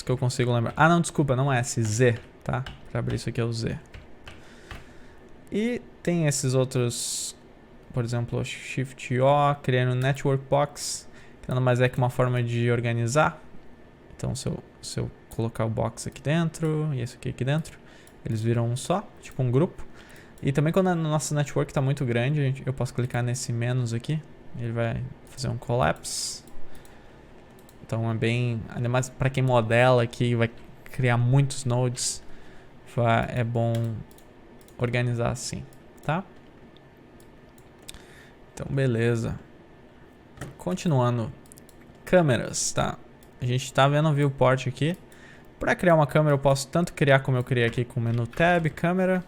que eu consigo lembrar. Ah, não, desculpa, não é S, Z, tá? Para abrir isso aqui é o Z. E tem esses outros, por exemplo, Shift O, criando Network Box, que nada mais é que uma forma de organizar. Então, se eu colocar o box aqui dentro e esse aqui dentro, eles viram um só, tipo um grupo. E também quando a nossa network está muito grande, eu posso clicar nesse menos aqui, ele vai fazer um collapse. Então é bem, ainda mais para quem modela aqui, vai criar muitos nodes, é bom organizar assim, tá? Então beleza. Continuando, câmeras, tá? A gente está vendo o viewport aqui. Para criar uma câmera eu posso tanto criar como eu criei aqui com o menu tab, câmera.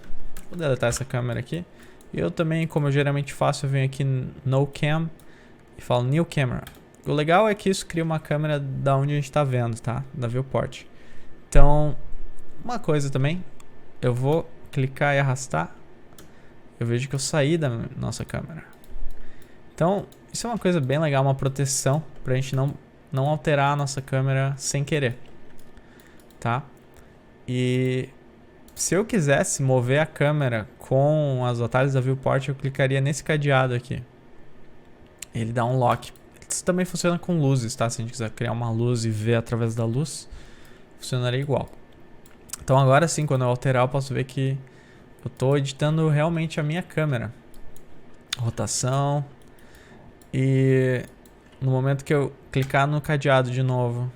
Vou deletar essa câmera aqui. E eu também, como eu geralmente faço, eu venho aqui no cam e falo new camera. O legal é que isso cria uma câmera da onde a gente está vendo, tá? Da viewport. Então, uma coisa também, eu vou clicar e arrastar. Eu vejo que eu saí da nossa câmera. Então, isso é uma coisa bem legal, uma proteção para a gente não alterar a nossa câmera sem querer, tá? E se eu quisesse mover a câmera com os atalhos da viewport, eu clicaria nesse cadeado aqui. Ele dá um lock. Isso também funciona com luzes, tá? Se a gente quiser criar uma luz e ver através da luz, funcionaria igual. Então agora sim, quando eu alterar, eu posso ver que eu estou editando realmente a minha câmera. Rotação. E no momento que eu clicar no cadeado de novo,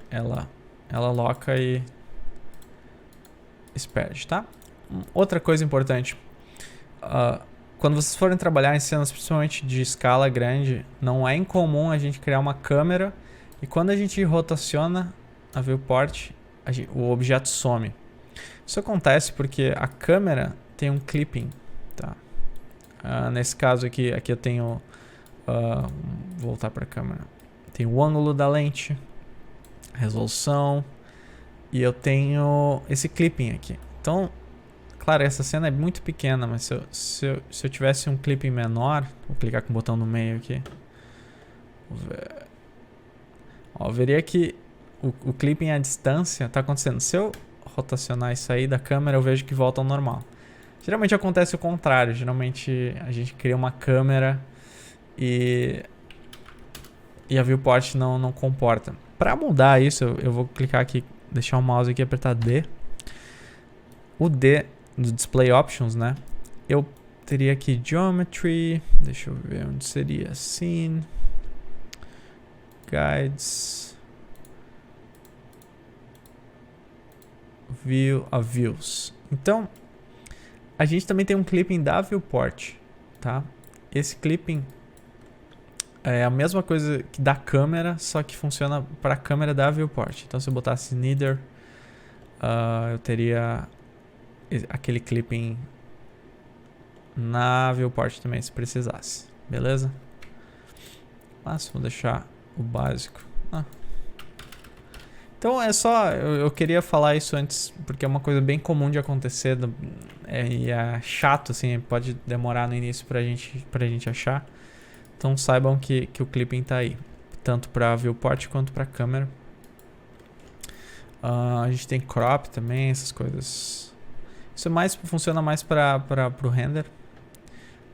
ela loca e perde, tá? Outra coisa importante, quando vocês forem trabalhar em cenas principalmente de escala grande, não é incomum a gente criar uma câmera e quando a gente rotaciona a viewport, o objeto some. Isso acontece porque a câmera tem um clipping, tá? Nesse caso aqui eu tenho vou voltar para a câmera. Tem o ângulo da lente, resolução, e eu tenho esse clipping aqui. Então, claro, essa cena é muito pequena, mas se eu tivesse um clipping menor, vou clicar com o botão no meio aqui. Eu veria que o clipping à distância está acontecendo. Se eu rotacionar isso aí da câmera, eu vejo que volta ao normal. Geralmente acontece o contrário. Geralmente a gente cria uma câmera e a viewport não comporta. Para mudar isso, eu vou clicar aqui, deixar o mouse aqui e apertar D. O D do Display Options, né? Eu teria aqui Geometry, deixa eu ver onde seria, Scene, Guides, Views. Então, a gente também tem um clipping da viewport, tá? Esse clipping é a mesma coisa que da câmera, só que funciona para a câmera da viewport. Então, se eu botasse neither, eu teria aquele clipping na viewport também, se precisasse. Beleza? Mas vou deixar o básico. Então é só, eu queria falar isso antes, porque é uma coisa bem comum de acontecer, e é chato, assim, pode demorar no início pra gente achar. Então saibam que o clipping tá aí, tanto pra viewport quanto pra câmera. A gente tem crop também, essas coisas. Isso funciona mais pro render.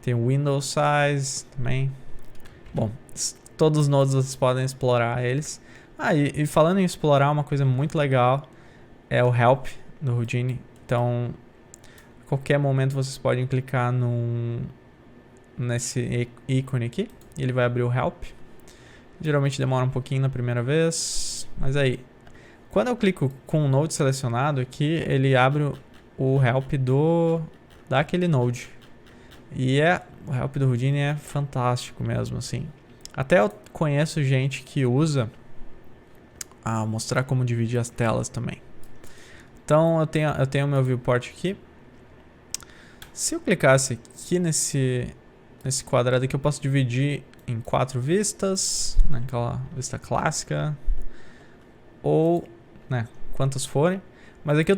Tem o window size também. Bom, todos os nodes vocês podem explorar eles. E falando em explorar, uma coisa muito legal é o Help do Houdini. Então, a qualquer momento vocês podem clicar nesse ícone aqui e ele vai abrir o Help. Geralmente demora um pouquinho na primeira vez, mas aí, quando eu clico com o node selecionado aqui, ele abre o Help daquele node. E o Help do Houdini é fantástico mesmo, assim. Até eu conheço gente que usa mostrar como dividir as telas também. Então eu tenho meu viewport aqui. Se eu clicasse aqui nesse quadrado aqui, eu posso dividir em 4 vistas, naquela vista clássica, ou quantas forem. Mas aqui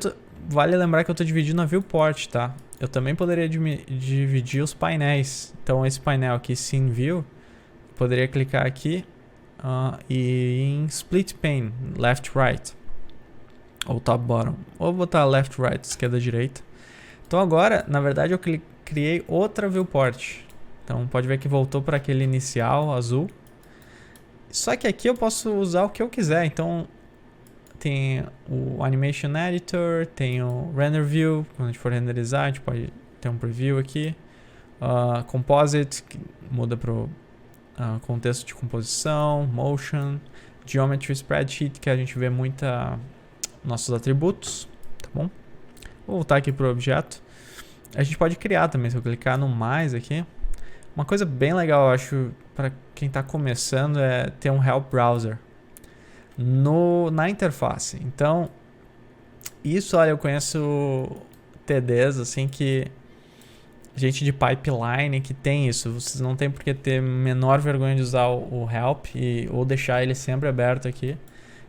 vale lembrar que eu estou dividindo a viewport, tá? Eu também poderia dividir os painéis. Então esse painel aqui, Scene View, poderia clicar aqui e em Split Pane, Left Right, ou Top Bottom, ou botar Left Right, esquerda direita. Então agora, na verdade, eu criei outra viewport. Então pode ver que voltou para aquele inicial azul. Só que aqui eu posso usar o que eu quiser. Então tem o Animation Editor, tem o Render View. Quando a gente for renderizar, a gente pode ter um preview aqui. Composite, que muda para o contexto de composição, Motion, Geometry Spreadsheet, que a gente vê nossos atributos, tá bom? Vou voltar aqui para o objeto. A gente pode criar também, se eu clicar no mais aqui. Uma coisa bem legal, eu acho, para quem está começando, é ter um Help Browser na interface. Então, olha, eu conheço TDs, assim, gente de pipeline que tem isso. Vocês não tem por que ter menor vergonha de usar o Help ou deixar ele sempre aberto aqui.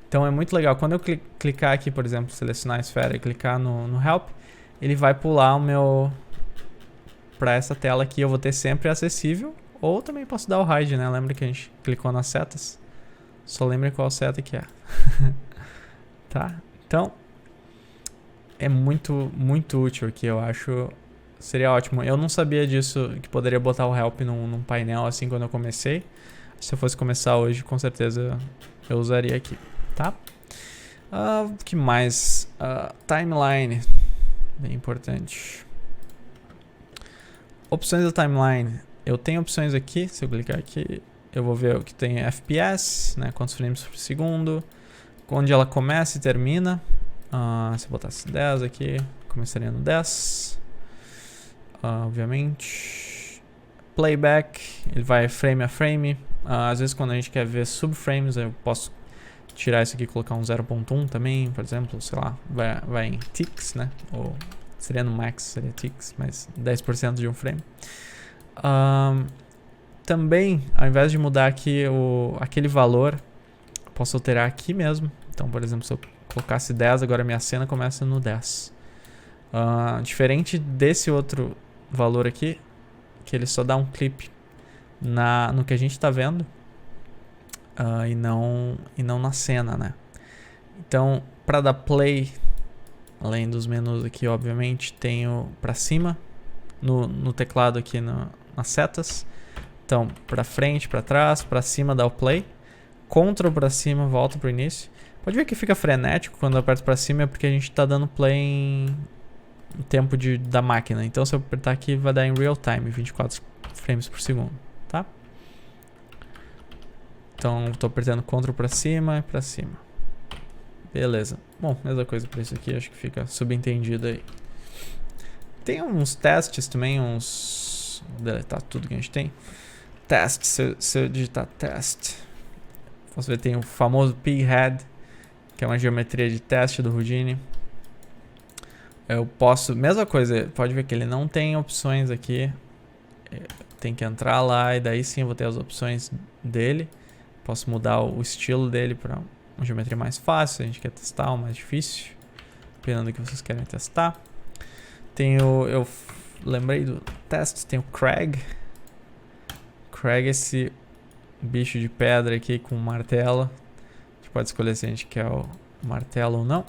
Então é muito legal. Quando eu clicar aqui, por exemplo, selecionar a esfera e clicar no Help, ele vai pular para essa tela aqui. Eu vou ter sempre acessível. Ou também posso dar o hide, né? Lembra que a gente clicou nas setas? Só lembre qual seta que é. Tá? Então, é muito, muito útil aqui, eu acho. Seria ótimo. Eu não sabia disso, que poderia botar o Help num painel assim quando eu comecei. Se eu fosse começar hoje, com certeza eu usaria aqui, tá? O que mais? Timeline. Bem importante. Opções da timeline. Eu tenho opções aqui. Se eu clicar aqui, eu vou ver o que tem FPS, né? Quantos frames por segundo. Onde ela começa e termina. Se eu botasse 10 aqui, começaria no 10. Obviamente. Playback, ele vai frame a frame. Às vezes quando a gente quer ver subframes, eu posso tirar isso aqui e colocar um 0.1 também, por exemplo, sei lá, vai em ticks, né? Ou seria no max, seria ticks, mas 10% de um frame. Também, ao invés de mudar aqui aquele valor, posso alterar aqui mesmo. Então, por exemplo, se eu colocasse 10, agora minha cena começa no 10. Diferente desse outro valor aqui, que ele só dá um clipe no que a gente está vendo e não na cena, né? Então, para dar play Além dos menus aqui, obviamente, tenho para cima, no teclado aqui nas setas. Então, para frente, para trás, para cima dá o play. Ctrl para cima, volta pro início. Pode ver que fica frenético quando eu aperto para cima, é porque a gente está dando play em tempo da máquina. Então, se eu apertar aqui, vai dar em real time, 24 frames por segundo, tá? Então, estou apertando Ctrl para cima e para cima. Beleza. Bom, mesma coisa para isso aqui, acho que fica subentendido aí. Tem uns testes também, uns... Vou deletar tudo que a gente tem. Test, se eu digitar test, posso ver, tem o famoso p-head, que é uma geometria de teste do Houdini. Eu posso, mesma coisa, pode ver que ele não tem opções aqui. Tem que entrar lá e daí sim eu vou ter as opções dele. Posso mudar o estilo dele para uma geometria mais fácil, a gente quer testar, ou mais difícil, dependendo do que vocês querem testar. Eu lembrei do teste, tem o Craig. Craig é esse bicho de pedra aqui com um martelo. A gente pode escolher se a gente quer o martelo ou não.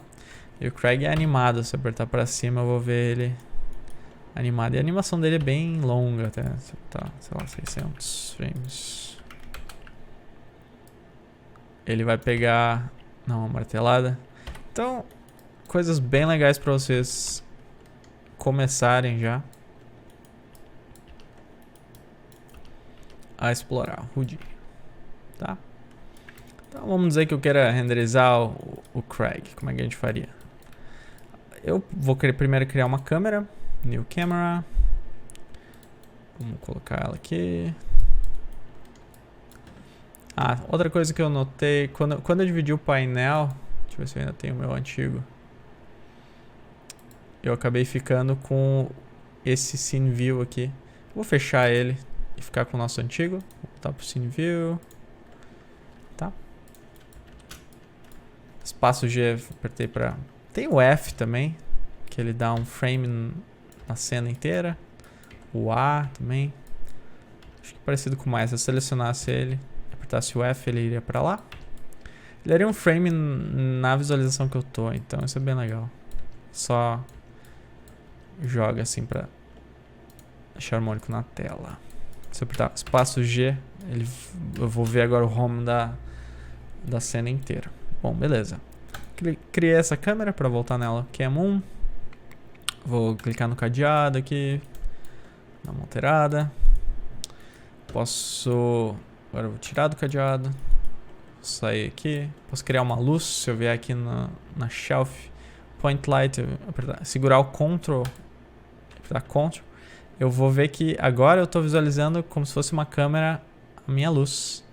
E o Craig é animado, se eu apertar pra cima eu vou ver ele animado. E a animação dele é bem longa até, tá, sei lá, 600 frames. Ele vai pegar, não, uma martelada. Então, coisas bem legais pra vocês começarem já a explorar o Houdini, tá? Então vamos dizer que eu queira renderizar o Craig. Como é que a gente faria? Eu vou primeiro criar uma câmera, New Camera. Vamos colocar ela aqui. Ah, outra coisa que eu notei, quando eu dividi o painel, deixa eu ver se eu ainda tenho o meu antigo. Eu acabei ficando com esse Scene View aqui. Vou fechar ele e ficar com o nosso antigo. Vou voltar pro Scene View. Tá? Espaço G, apertei pra... Tem o F também, que ele dá um frame na cena inteira. O A também. Acho que é parecido com mais. Se eu selecionasse ele, apertasse o F, ele iria pra lá. Ele daria um frame na visualização que eu tô, então isso é bem legal. Só joga assim pra deixar harmônico na tela. Se eu apertar espaço G, eu vou ver agora o home da cena inteira. Bom, beleza. Criei essa câmera para voltar nela, Cam 1. Vou clicar no cadeado aqui, dar uma alterada. Agora eu vou tirar do cadeado, sair aqui. Posso criar uma luz, se eu vier aqui na shelf, point light, segurar o Ctrl, apertar Ctrl. Eu vou ver que agora eu estou visualizando como se fosse uma câmera a minha luz.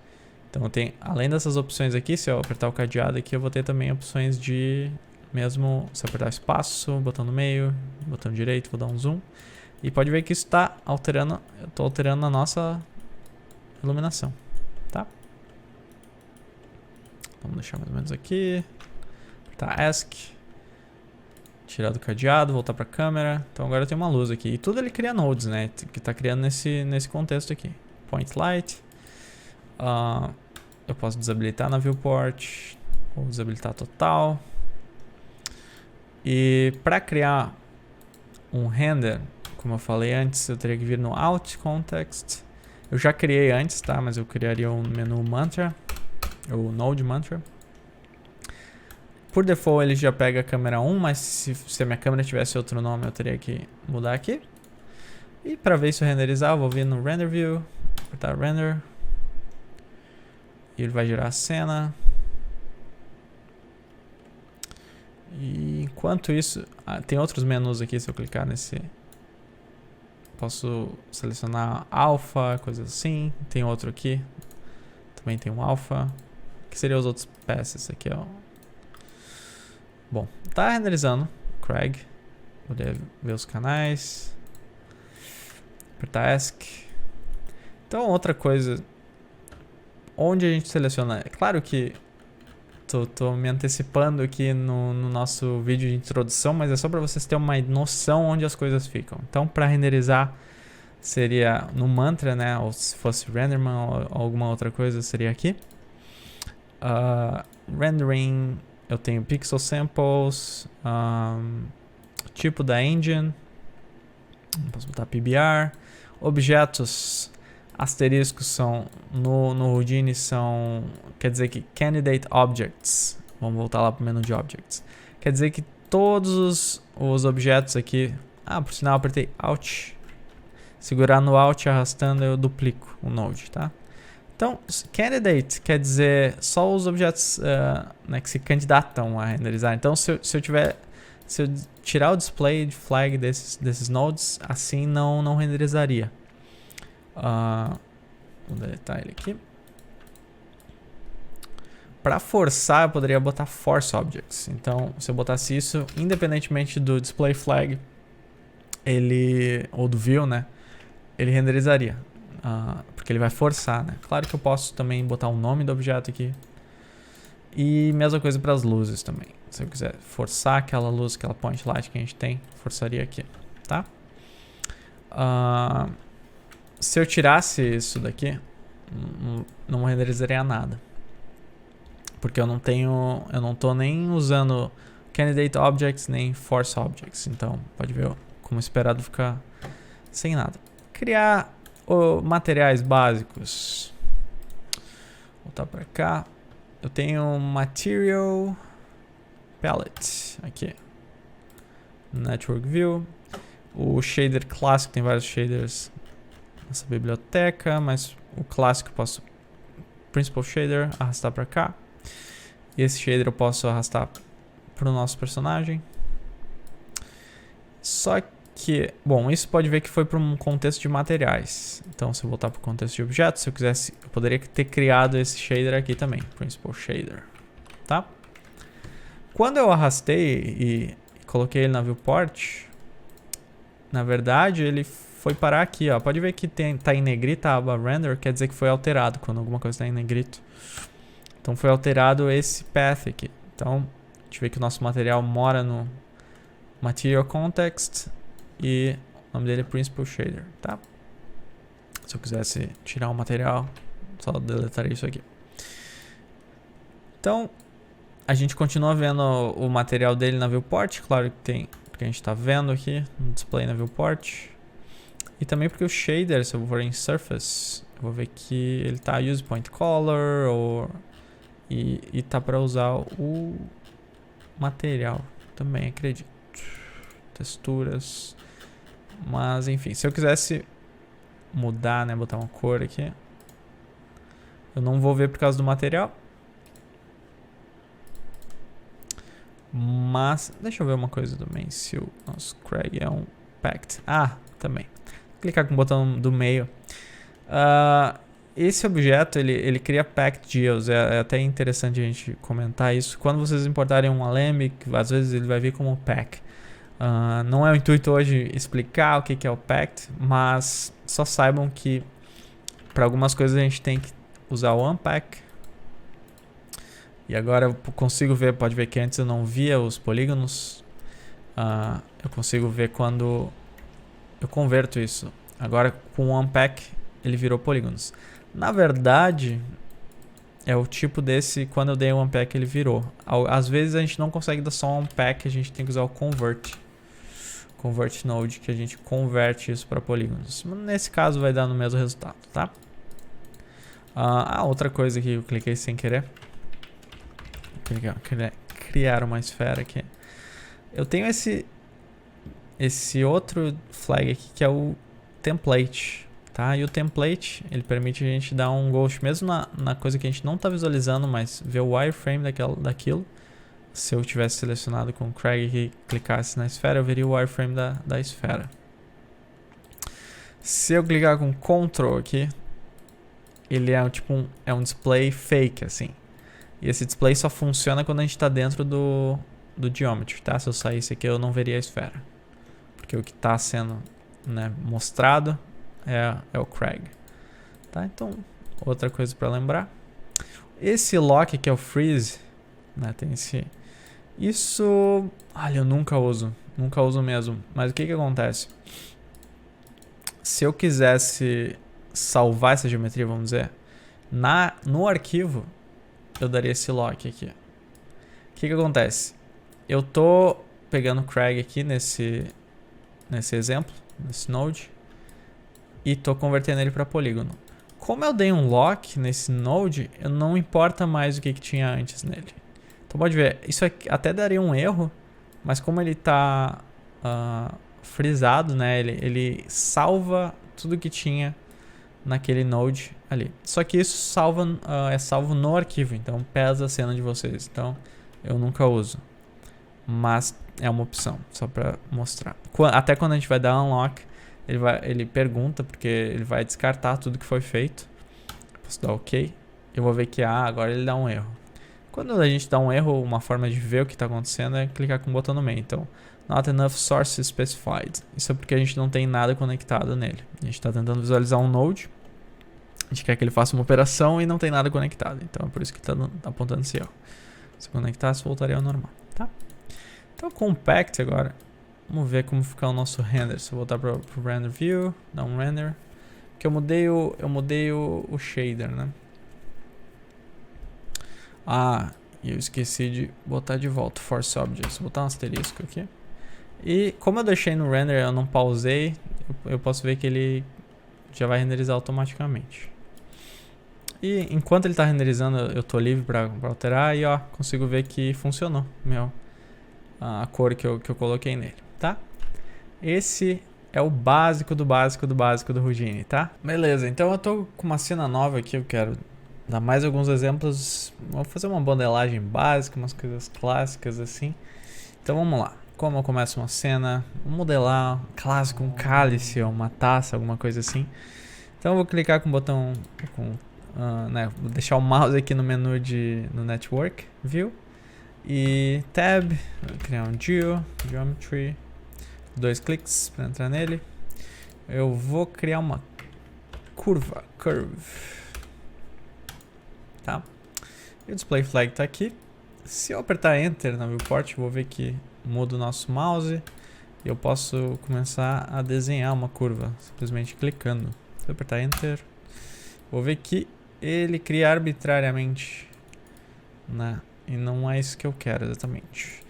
Então eu tenho, além dessas opções aqui, se eu apertar o cadeado aqui, eu vou ter também opções de mesmo, se eu apertar espaço, botão no meio, botão direito, vou dar um zoom. E pode ver que isso está alterando, eu estou alterando a nossa iluminação, tá? Vamos deixar mais ou menos aqui, apertar ESC, tirar do cadeado, voltar para a câmera. Então agora eu tenho uma luz aqui. E tudo ele cria nodes, né? Que está criando nesse contexto aqui. Point light. Eu posso desabilitar na viewport ou desabilitar total. E para criar um render, como eu falei antes, eu teria que vir no Out Context. Eu já criei antes, tá? Mas eu criaria um menu Mantra, o Node Mantra. Por default ele já pega a câmera 1, mas se a minha câmera tivesse outro nome eu teria que mudar aqui. E para ver isso renderizar, eu vou vir no Render View, apertar Render. E ele vai gerar a cena. E enquanto isso, tem outros menus aqui, se eu clicar nesse... Posso selecionar Alpha, coisas assim. Tem outro aqui. Também tem um Alpha. Que seriam os outros peças aqui, ó. Bom, tá renderizando, Craig. Vou ver os canais. Apertar ESC. Então, outra coisa. Onde a gente seleciona? É claro que tô me antecipando aqui no nosso vídeo de introdução, mas é só para vocês terem uma noção onde as coisas ficam. Então, para renderizar, seria no Mantra, né? Ou se fosse Renderman ou alguma outra coisa, seria aqui. Rendering eu tenho pixel samples, tipo da engine, posso botar PBR, objetos asteriscos são no Houdini são, quer dizer que candidate objects, vamos voltar lá pro menu de objects, quer dizer que todos os objetos aqui, por sinal eu apertei Alt, segurar no Alt e arrastando eu duplico o node, tá? Então, candidate quer dizer só os objetos né, que se candidatam a renderizar. Então, se eu tirar o display de flag desses nodes, assim não renderizaria. Vou deletar ele aqui. Para forçar, eu poderia botar force objects. Então, se eu botasse isso, independentemente do display flag, ou do view, né, ele renderizaria. Porque ele vai forçar, né? Claro que eu posso também botar o nome do objeto aqui. E mesma coisa para as luzes também. Se eu quiser forçar aquela luz, aquela point light que a gente tem, forçaria aqui, tá? Se eu tirasse isso daqui, não renderizaria nada. Porque eu não tô nem usando candidate objects nem force objects. Então, pode ver como esperado ficar sem nada. Criar materiais básicos. Voltar para cá. Eu tenho material palette aqui. Network view. O shader clássico tem vários shaders nessa biblioteca, mas o clássico eu posso principal shader arrastar para cá. E esse shader eu posso arrastar para o nosso personagem. Só que, bom, isso pode ver que foi para um contexto de materiais. Então, se eu voltar para o contexto de objetos, se eu quisesse, eu poderia ter criado esse shader aqui também, principal shader, tá? Quando eu arrastei e coloquei ele na viewport, na verdade, ele foi parar aqui, ó. Pode ver que tá em negrito a aba render, quer dizer que foi alterado quando alguma coisa está em negrito. Então, foi alterado esse path aqui. Então, a gente vê que o nosso material mora no material context. E o nome dele é Principal Shader, tá? Se eu quisesse tirar o material, só deletaria isso aqui. Então, a gente continua vendo o material dele na viewport. Claro que tem, porque a gente está vendo aqui no display na viewport. E também porque o shader, se eu for em surface, eu vou ver que ele tá use point color e tá para usar o material também, acredito. Texturas. Mas enfim, se eu quisesse mudar, né, botar uma cor aqui, eu não vou ver por causa do material. Mas deixa eu ver uma coisa também, se o nosso Craig é um packed. Também. Vou clicar com o botão do meio. Esse objeto, ele cria packed geos. É até interessante a gente comentar isso. Quando vocês importarem um Alembic, às vezes ele vai vir como pack. Não é o intuito hoje explicar o que é o packed, mas só saibam que para algumas coisas a gente tem que usar o unpack. E agora eu consigo ver, pode ver que antes eu não via os polígonos. Eu consigo ver quando eu converto isso. Agora com o unpack ele virou polígonos. Na verdade, é o tipo desse, quando eu dei o unpack ele virou. Às vezes a gente não consegue dar só um unpack, a gente tem que usar o convert node, que a gente converte isso para polígonos. Nesse caso vai dar no mesmo resultado, tá? Outra coisa que eu cliquei sem querer. Criar uma esfera aqui. Eu tenho esse outro flag aqui que é o template, tá? E o template, ele permite a gente dar um ghost mesmo na coisa que a gente não está visualizando, mas ver o wireframe daquilo. Se eu tivesse selecionado com o Craig e clicasse na esfera, eu veria o wireframe da esfera. Se eu clicar com Ctrl aqui, ele é um display fake, assim. E esse display só funciona quando a gente está dentro do geometry, tá? Se eu saísse aqui, eu não veria a esfera. Porque o que está sendo, né, mostrado é o Craig. Tá? Então, outra coisa para lembrar. Esse lock que é o freeze, né, tem esse... Isso, olha, eu nunca uso mesmo. Mas o que acontece? Se eu quisesse salvar essa geometria, vamos dizer, no arquivo, eu daria esse lock aqui. que acontece? Eu tô pegando o Craig aqui nesse exemplo, nesse node, e tô convertendo ele para polígono. Como eu dei um lock nesse node, eu não importa mais o que tinha antes nele. Então pode ver, isso aqui até daria um erro, mas como ele tá frisado, né, ele salva tudo que tinha naquele node ali. Só que isso é salvo no arquivo, então pesa a cena de vocês. Então eu nunca uso, mas é uma opção, só para mostrar. Até quando a gente vai dar unlock, ele pergunta, porque ele vai descartar tudo que foi feito. Posso dar OK. Eu vou ver que agora ele dá um erro. Quando a gente dá um erro, uma forma de ver o que está acontecendo é clicar com o botão no meio. Então, not enough source specified. Isso é porque a gente não tem nada conectado nele. A gente está tentando visualizar um node. A gente quer que ele faça uma operação e não tem nada conectado. Então é por isso que está apontando esse erro. Se conectasse, voltaria ao normal, tá? Então, compact agora. Vamos ver como ficar o nosso render. Se eu voltar para o render view, dar um render. Porque eu mudei o shader, né? E eu esqueci de botar de volta Force Objects. Vou botar um asterisco aqui. E como eu deixei no render, eu não pausei, eu posso ver que ele já vai renderizar automaticamente. E enquanto ele está renderizando, eu estou livre para alterar e consigo ver que funcionou a cor que eu coloquei nele, tá? Esse é o básico do básico do básico do Houdini, tá? Beleza, então eu tô com uma cena nova aqui, eu quero dar mais alguns exemplos. Vou fazer uma modelagem básica, umas coisas clássicas assim. Então vamos lá. Como eu começo uma cena, vou modelar clássico, um cálice ou uma taça, alguma coisa assim. Então eu vou clicar com o botão, vou deixar o mouse aqui no menu no Network View e Tab, vou criar um Geometry, 2 cliques para entrar nele. Eu vou criar uma curve, tá? E o display flag está aqui. Se eu apertar Enter na viewport, vou ver que muda o nosso mouse e eu posso começar a desenhar uma curva, simplesmente clicando. Se eu apertar Enter, vou ver que ele cria arbitrariamente, né? E não é isso que eu quero exatamente.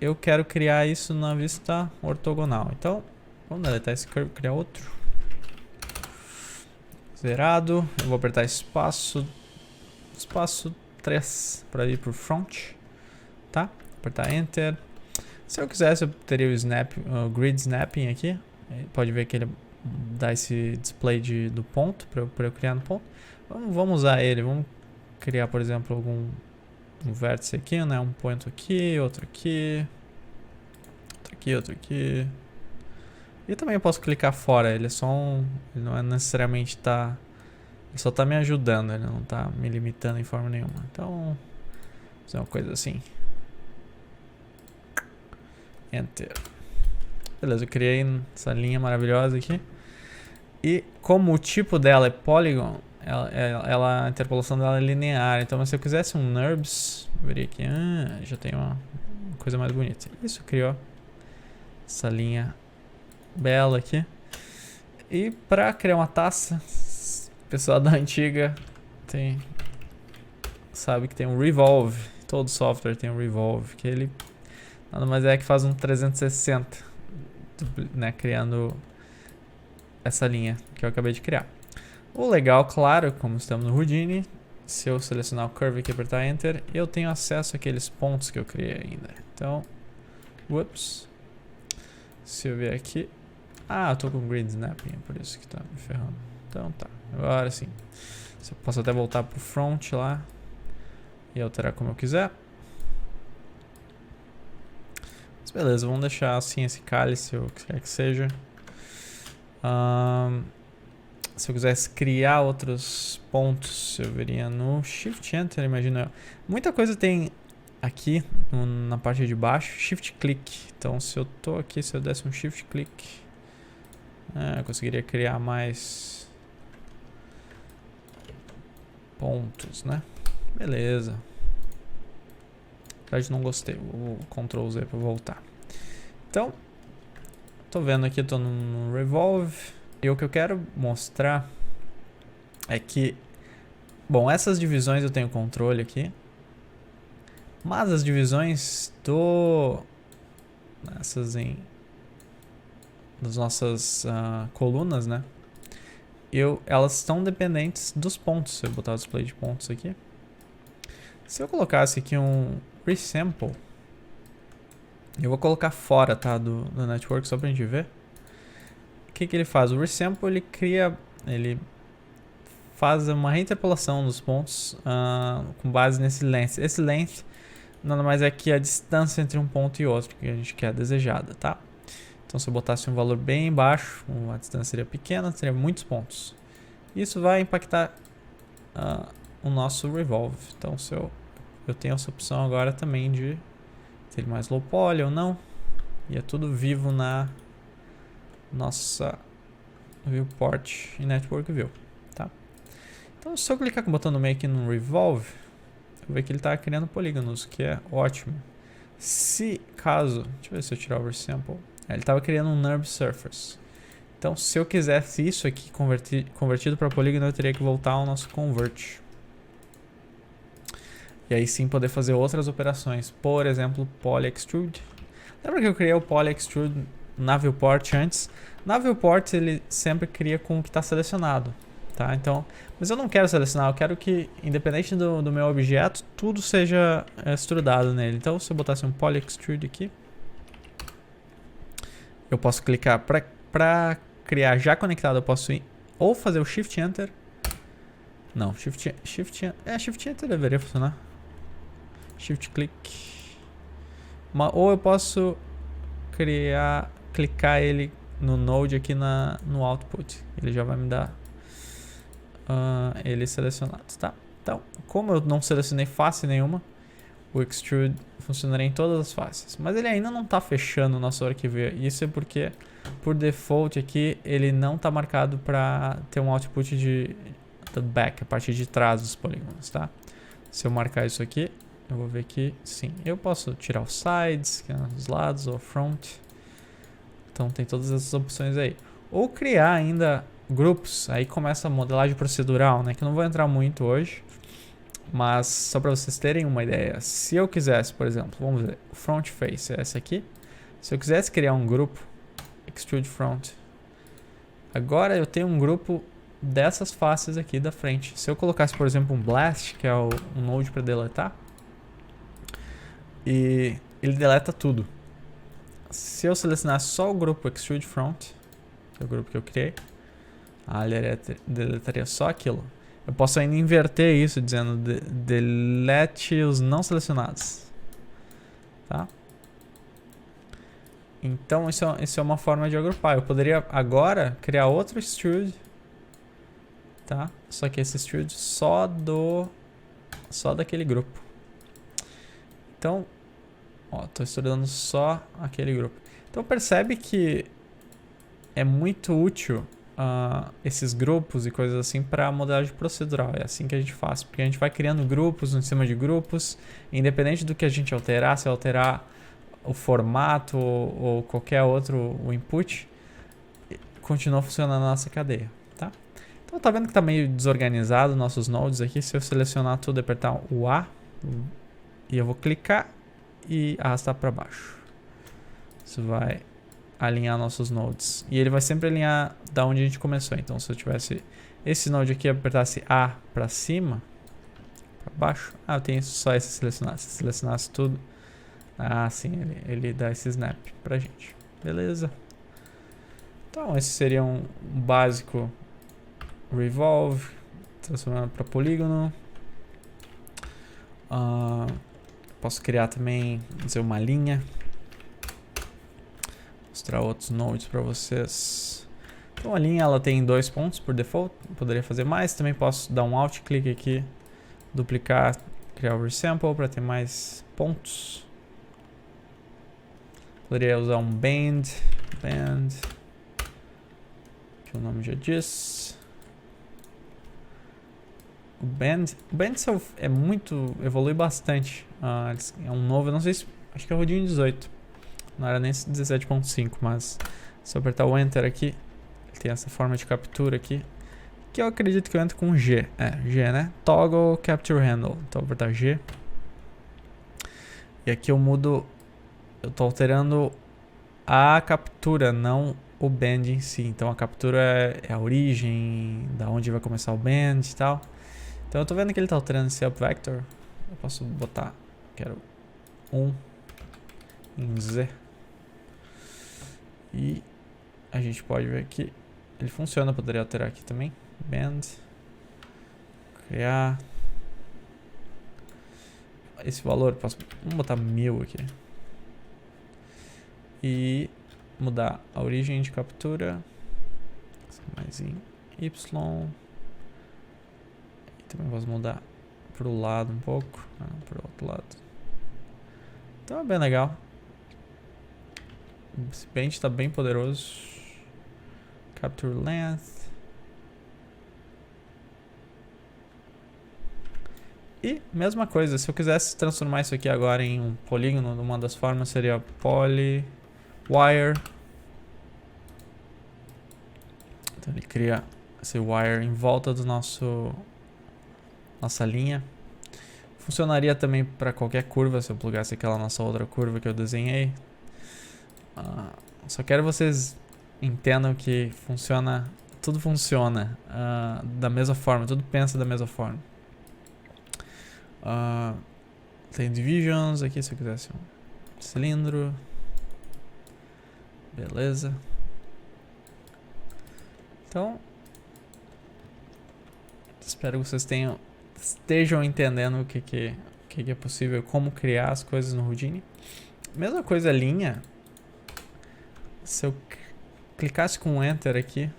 Eu quero criar isso na vista ortogonal. Então, vamos deletar esse curve, criar outro. Zerado. Eu vou apertar espaço 3 para ir para o front, tá? Apertar Enter. Se eu quisesse, eu teria o Grid Snapping aqui. Pode ver que ele dá esse display do ponto, para eu criar no ponto. Vamos usar ele. Vamos criar, por exemplo, um vértice aqui, né? Um ponto aqui, outro aqui. Outro aqui. E também eu posso clicar fora. Ele é só ele não é necessariamente ele só tá me ajudando, ele não tá me limitando em forma nenhuma. Então, vou fazer uma coisa assim. Enter. Beleza, eu criei essa linha maravilhosa aqui. E como o tipo dela é polygon, a interpolação dela é linear. Então, se eu quisesse um NURBS, eu veria aqui, já tem uma coisa mais bonita. Isso criou essa linha bela aqui. E para criar uma taça, o pessoal da antiga sabe que tem um Revolve. Todo software tem um Revolve, que ele nada mais é que faz um 360, né, criando essa linha que eu acabei de criar. O legal, claro, como estamos no Houdini, se eu selecionar o Curve aqui e apertar Enter, eu tenho acesso àqueles pontos que eu criei ainda. Então, se eu vier aqui, eu tô com Grid Snapping, é por isso que tá me ferrando. Então tá, agora sim. Eu posso até voltar pro front lá e alterar como eu quiser. Mas beleza, vamos deixar assim esse cálice ou o que quer que seja. Se eu quisesse criar outros pontos, eu veria no Shift Enter, imagino eu. Muita coisa tem aqui na parte de baixo, Shift Click. Então se eu tô aqui, se eu desse um Shift Click, eu conseguiria criar mais pontos, né? Beleza. Na verdade não gostei, vou Ctrl Z para voltar. Então, tô vendo aqui, tô no Revolve. E o que eu quero mostrar é que, bom, essas divisões eu tenho controle aqui. Mas as divisões das nossas colunas, né? Elas estão dependentes dos pontos. Se eu botar o display de pontos aqui. Se eu colocasse aqui um resample, eu vou colocar fora, tá, do network só pra gente ver. O que ele faz? O resample ele faz uma reinterpolação dos pontos com base nesse length. Esse length nada mais é que a distância entre um ponto e outro que a gente quer desejada, tá? Então se eu botasse um valor bem baixo, a distância seria pequena, teria muitos pontos. Isso vai impactar o nosso revolve. Então se eu tenho essa opção agora também de ter mais low poly ou não. E é tudo vivo na nossa viewport e network view, tá? Então se eu clicar com o botão no meio aqui no revolve, eu vou ver que ele está criando polígonos, que é ótimo. Deixa eu ver se eu tirar o resample. Ele estava criando um NURB surface. Então se eu quisesse isso aqui convertido para polígono, eu teria que voltar ao nosso convert. E aí sim poder fazer outras operações. Por exemplo, poly extrude. Lembra que eu criei o poly extrude na viewport antes? Na viewport ele sempre cria com o que está selecionado, tá? Então, mas eu não quero selecionar, eu quero que, independente do meu objeto, tudo seja extrudado nele. Então se eu botasse um poly extrude aqui, eu posso clicar para criar já conectado. Eu posso ir ou fazer o Shift Enter. Não, Shift Enter deveria funcionar. Shift Click. Ou eu posso clicar ele no Node aqui no Output. Ele já vai me dar ele selecionado, tá? Então, como eu não selecionei face nenhuma, o Extrude funcionaria em todas as faces. Mas ele ainda não está fechando o nosso arquivo. Isso é porque, por default aqui, ele não está marcado para ter um output de back, a parte de trás dos polígonos, tá? Se eu marcar isso aqui, eu vou ver que sim. Eu posso tirar os sides, que é os lados, ou front. Então tem todas essas opções aí. Ou criar ainda grupos. Aí começa a modelagem procedural, né? Que eu não vou entrar muito hoje. Mas só para vocês terem uma ideia. Se eu quisesse, por exemplo, vamos ver, o front face é essa aqui. Se eu quisesse criar um grupo, extrude front. Agora eu tenho um grupo dessas faces aqui da frente. Se eu colocasse, por exemplo, um blast, que é um node para deletar, e ele deleta tudo. Se eu selecionar só o grupo extrude front, que é o grupo que eu criei, ele deletaria só aquilo. Eu posso ainda inverter isso, dizendo delete os não selecionados, tá? Então isso é uma forma de agrupar. Eu poderia agora criar outro extrude, tá? Só que esse extrude só daquele grupo. Então, estou estudando só aquele grupo. Então percebe que é muito útil esses grupos e coisas assim para modelagem procedural. É assim que a gente faz, porque a gente vai criando grupos em cima de grupos, independente do que a gente alterar, se alterar o formato ou qualquer outro input, continua funcionando a nossa cadeia, tá? Então tá vendo que tá meio desorganizado nossos nodes aqui. Se eu selecionar tudo e apertar o A, e eu vou clicar e arrastar para baixo, isso vai alinhar nossos nodes. E ele vai sempre alinhar da onde a gente começou. Então se eu tivesse esse node aqui e apertasse A para cima, para baixo, eu tenho só esse selecionado. Se selecionasse tudo, sim, ele dá esse snap pra gente. Beleza? Então esse seria um básico revolve, transformando para polígono. Posso criar também, dizer, uma linha. Mostrar outros nodes para vocês. Então a linha ela tem 2 pontos por default. Poderia fazer mais. Também posso dar um alt click aqui, duplicar, criar o resample para ter mais pontos. Poderia usar um band, que o nome já diz. O band é muito, evolui bastante. É um novo, eu não sei se, acho que é o rodinho 18. Não era nem 17.5, mas se eu apertar o Enter aqui, ele tem essa forma de captura aqui, que eu acredito que eu entro com G. G, né? Toggle Capture Handle. Então eu vou apertar G. E aqui eu mudo, eu tô alterando a captura, não o bend em si. Então a captura é a origem, da onde vai começar o bend e tal. Então eu tô vendo que ele tá alterando esse up vector. Eu posso botar, quero 1 em Z. E a gente pode ver que ele funciona, eu poderia alterar aqui também. Bend. Criar. Esse valor, vamos botar 1000 aqui. E mudar a origem de captura. Mais em Y. E também vamos mudar pro lado um pouco. Pro outro lado. Então é bem legal. Esse bend tá bem poderoso. Capture length. E mesma coisa, se eu quisesse transformar isso aqui agora em um polígono, uma das formas seria poly wire. Então ele cria esse wire em volta do nossa linha. Funcionaria também para qualquer curva, se eu plugasse aquela nossa outra curva que eu desenhei. Só quero que vocês entendam que funciona, tudo funciona da mesma forma, tudo pensa da mesma forma. Tem divisions aqui, se eu quisesse um cilindro. Beleza. Então, espero que vocês estejam entendendo o que é possível, como criar as coisas no Houdini. Mesma coisa linha. Se eu clicasse com Enter aqui,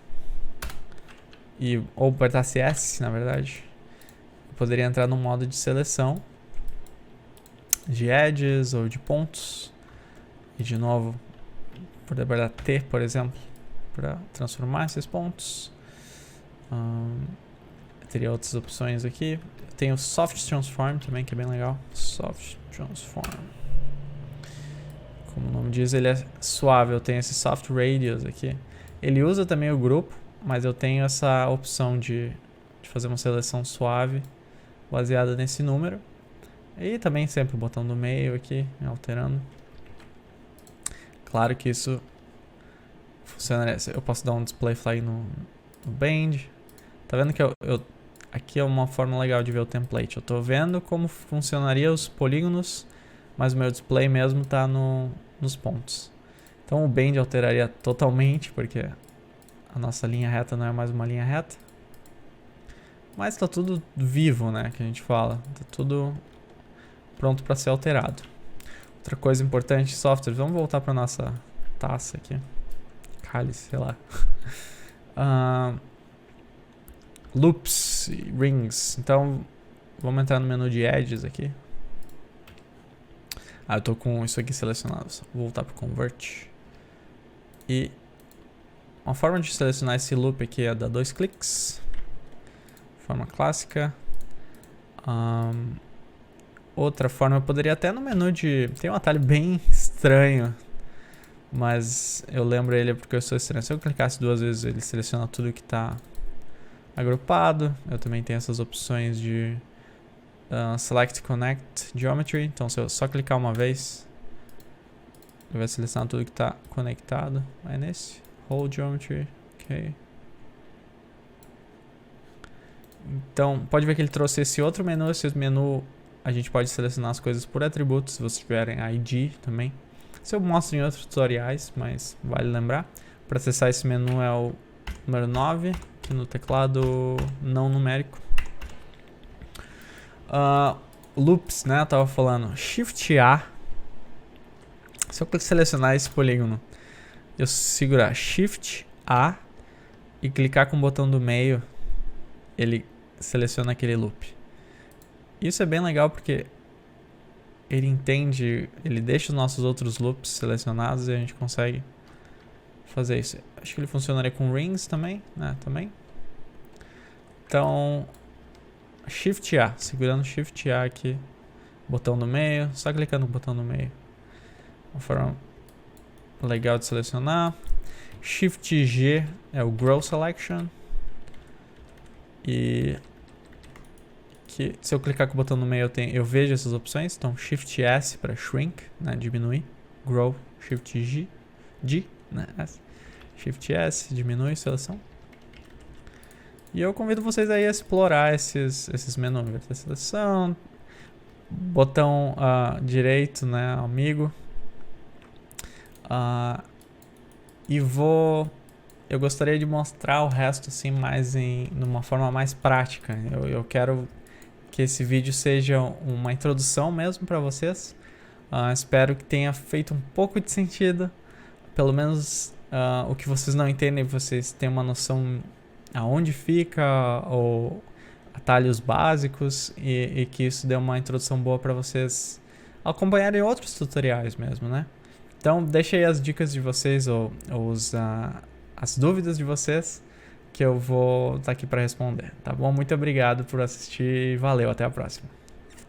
ou apertasse S, na verdade, eu poderia entrar no modo de seleção de edges ou de pontos. E de novo, poder apertar T, por exemplo, para transformar esses pontos. Teria outras opções aqui. Tem o Soft Transform também, que é bem legal. Soft Transform. Como o nome diz, ele é suave. Eu tenho esse Soft Radius aqui. Ele usa também o grupo, mas eu tenho essa opção de fazer uma seleção suave baseada nesse número. E também sempre o botão do meio aqui, alterando. Claro que isso funcionaria. Eu posso dar um display flag no bend. Tá vendo que aqui é uma forma legal de ver o template. Eu tô vendo como funcionaria os polígonos, mas o meu display mesmo tá nos pontos. Então o bend alteraria totalmente, porque a nossa linha reta não é mais uma linha reta. Mas tá tudo vivo, né, que a gente fala. Tá tudo pronto para ser alterado. Outra coisa importante, software. Vamos voltar para nossa taça aqui. Cálice, sei lá. Loops e rings. Então, vamos entrar no menu de edges aqui. Eu tô com isso aqui selecionado. Vou voltar para Convert. E uma forma de selecionar esse loop aqui é dar 2 cliques. Forma clássica. Outra forma, eu poderia até no menu de... Tem um atalho bem estranho, mas eu lembro ele porque eu sou estranho. Se eu clicasse 2 vezes, ele seleciona tudo que está agrupado. Eu também tenho essas opções de Select Connect Geometry. Então, se eu só clicar uma vez, ele vai selecionar tudo que está conectado. Vai nesse. Whole Geometry. Ok. Então, pode ver que ele trouxe esse outro menu. Esse menu... A gente pode selecionar as coisas por atributos, se vocês tiverem ID também. Isso eu mostro em outros tutoriais, mas vale lembrar. Para acessar esse menu é o número 9, aqui no teclado não numérico. Loops, né? Eu tava falando. Shift A. Se eu selecionar esse polígono, eu segurar Shift A e clicar com o botão do meio, ele seleciona aquele loop. Isso é bem legal porque ele entende, ele deixa os nossos outros loops selecionados e a gente consegue fazer isso. Acho que ele funcionaria com rings também, né? Também. Então, Shift A, segurando Shift A aqui, botão no meio, só clicando no botão no meio. Uma forma legal de selecionar. Shift G é o Grow Selection. E que se eu clicar com o botão no meio eu vejo essas opções. Então Shift S para shrink, né, diminuir, grow, Shift G, né, S. Shift S, diminui, seleção. E eu convido vocês aí a explorar esses menus, inverter seleção, botão direito, né, amigo. Eu gostaria de mostrar o resto assim mais numa forma mais prática. Eu quero que esse vídeo seja uma introdução mesmo para vocês. Espero que tenha feito um pouco de sentido. Pelo menos o que vocês não entendem, vocês tenham uma noção aonde fica, ou atalhos básicos, e que isso dê uma introdução boa para vocês acompanharem outros tutoriais mesmo, né? Então deixa aí as dicas de vocês ou as dúvidas de vocês, que eu vou estar aqui para responder, tá bom? Muito obrigado por assistir e valeu, até a próxima.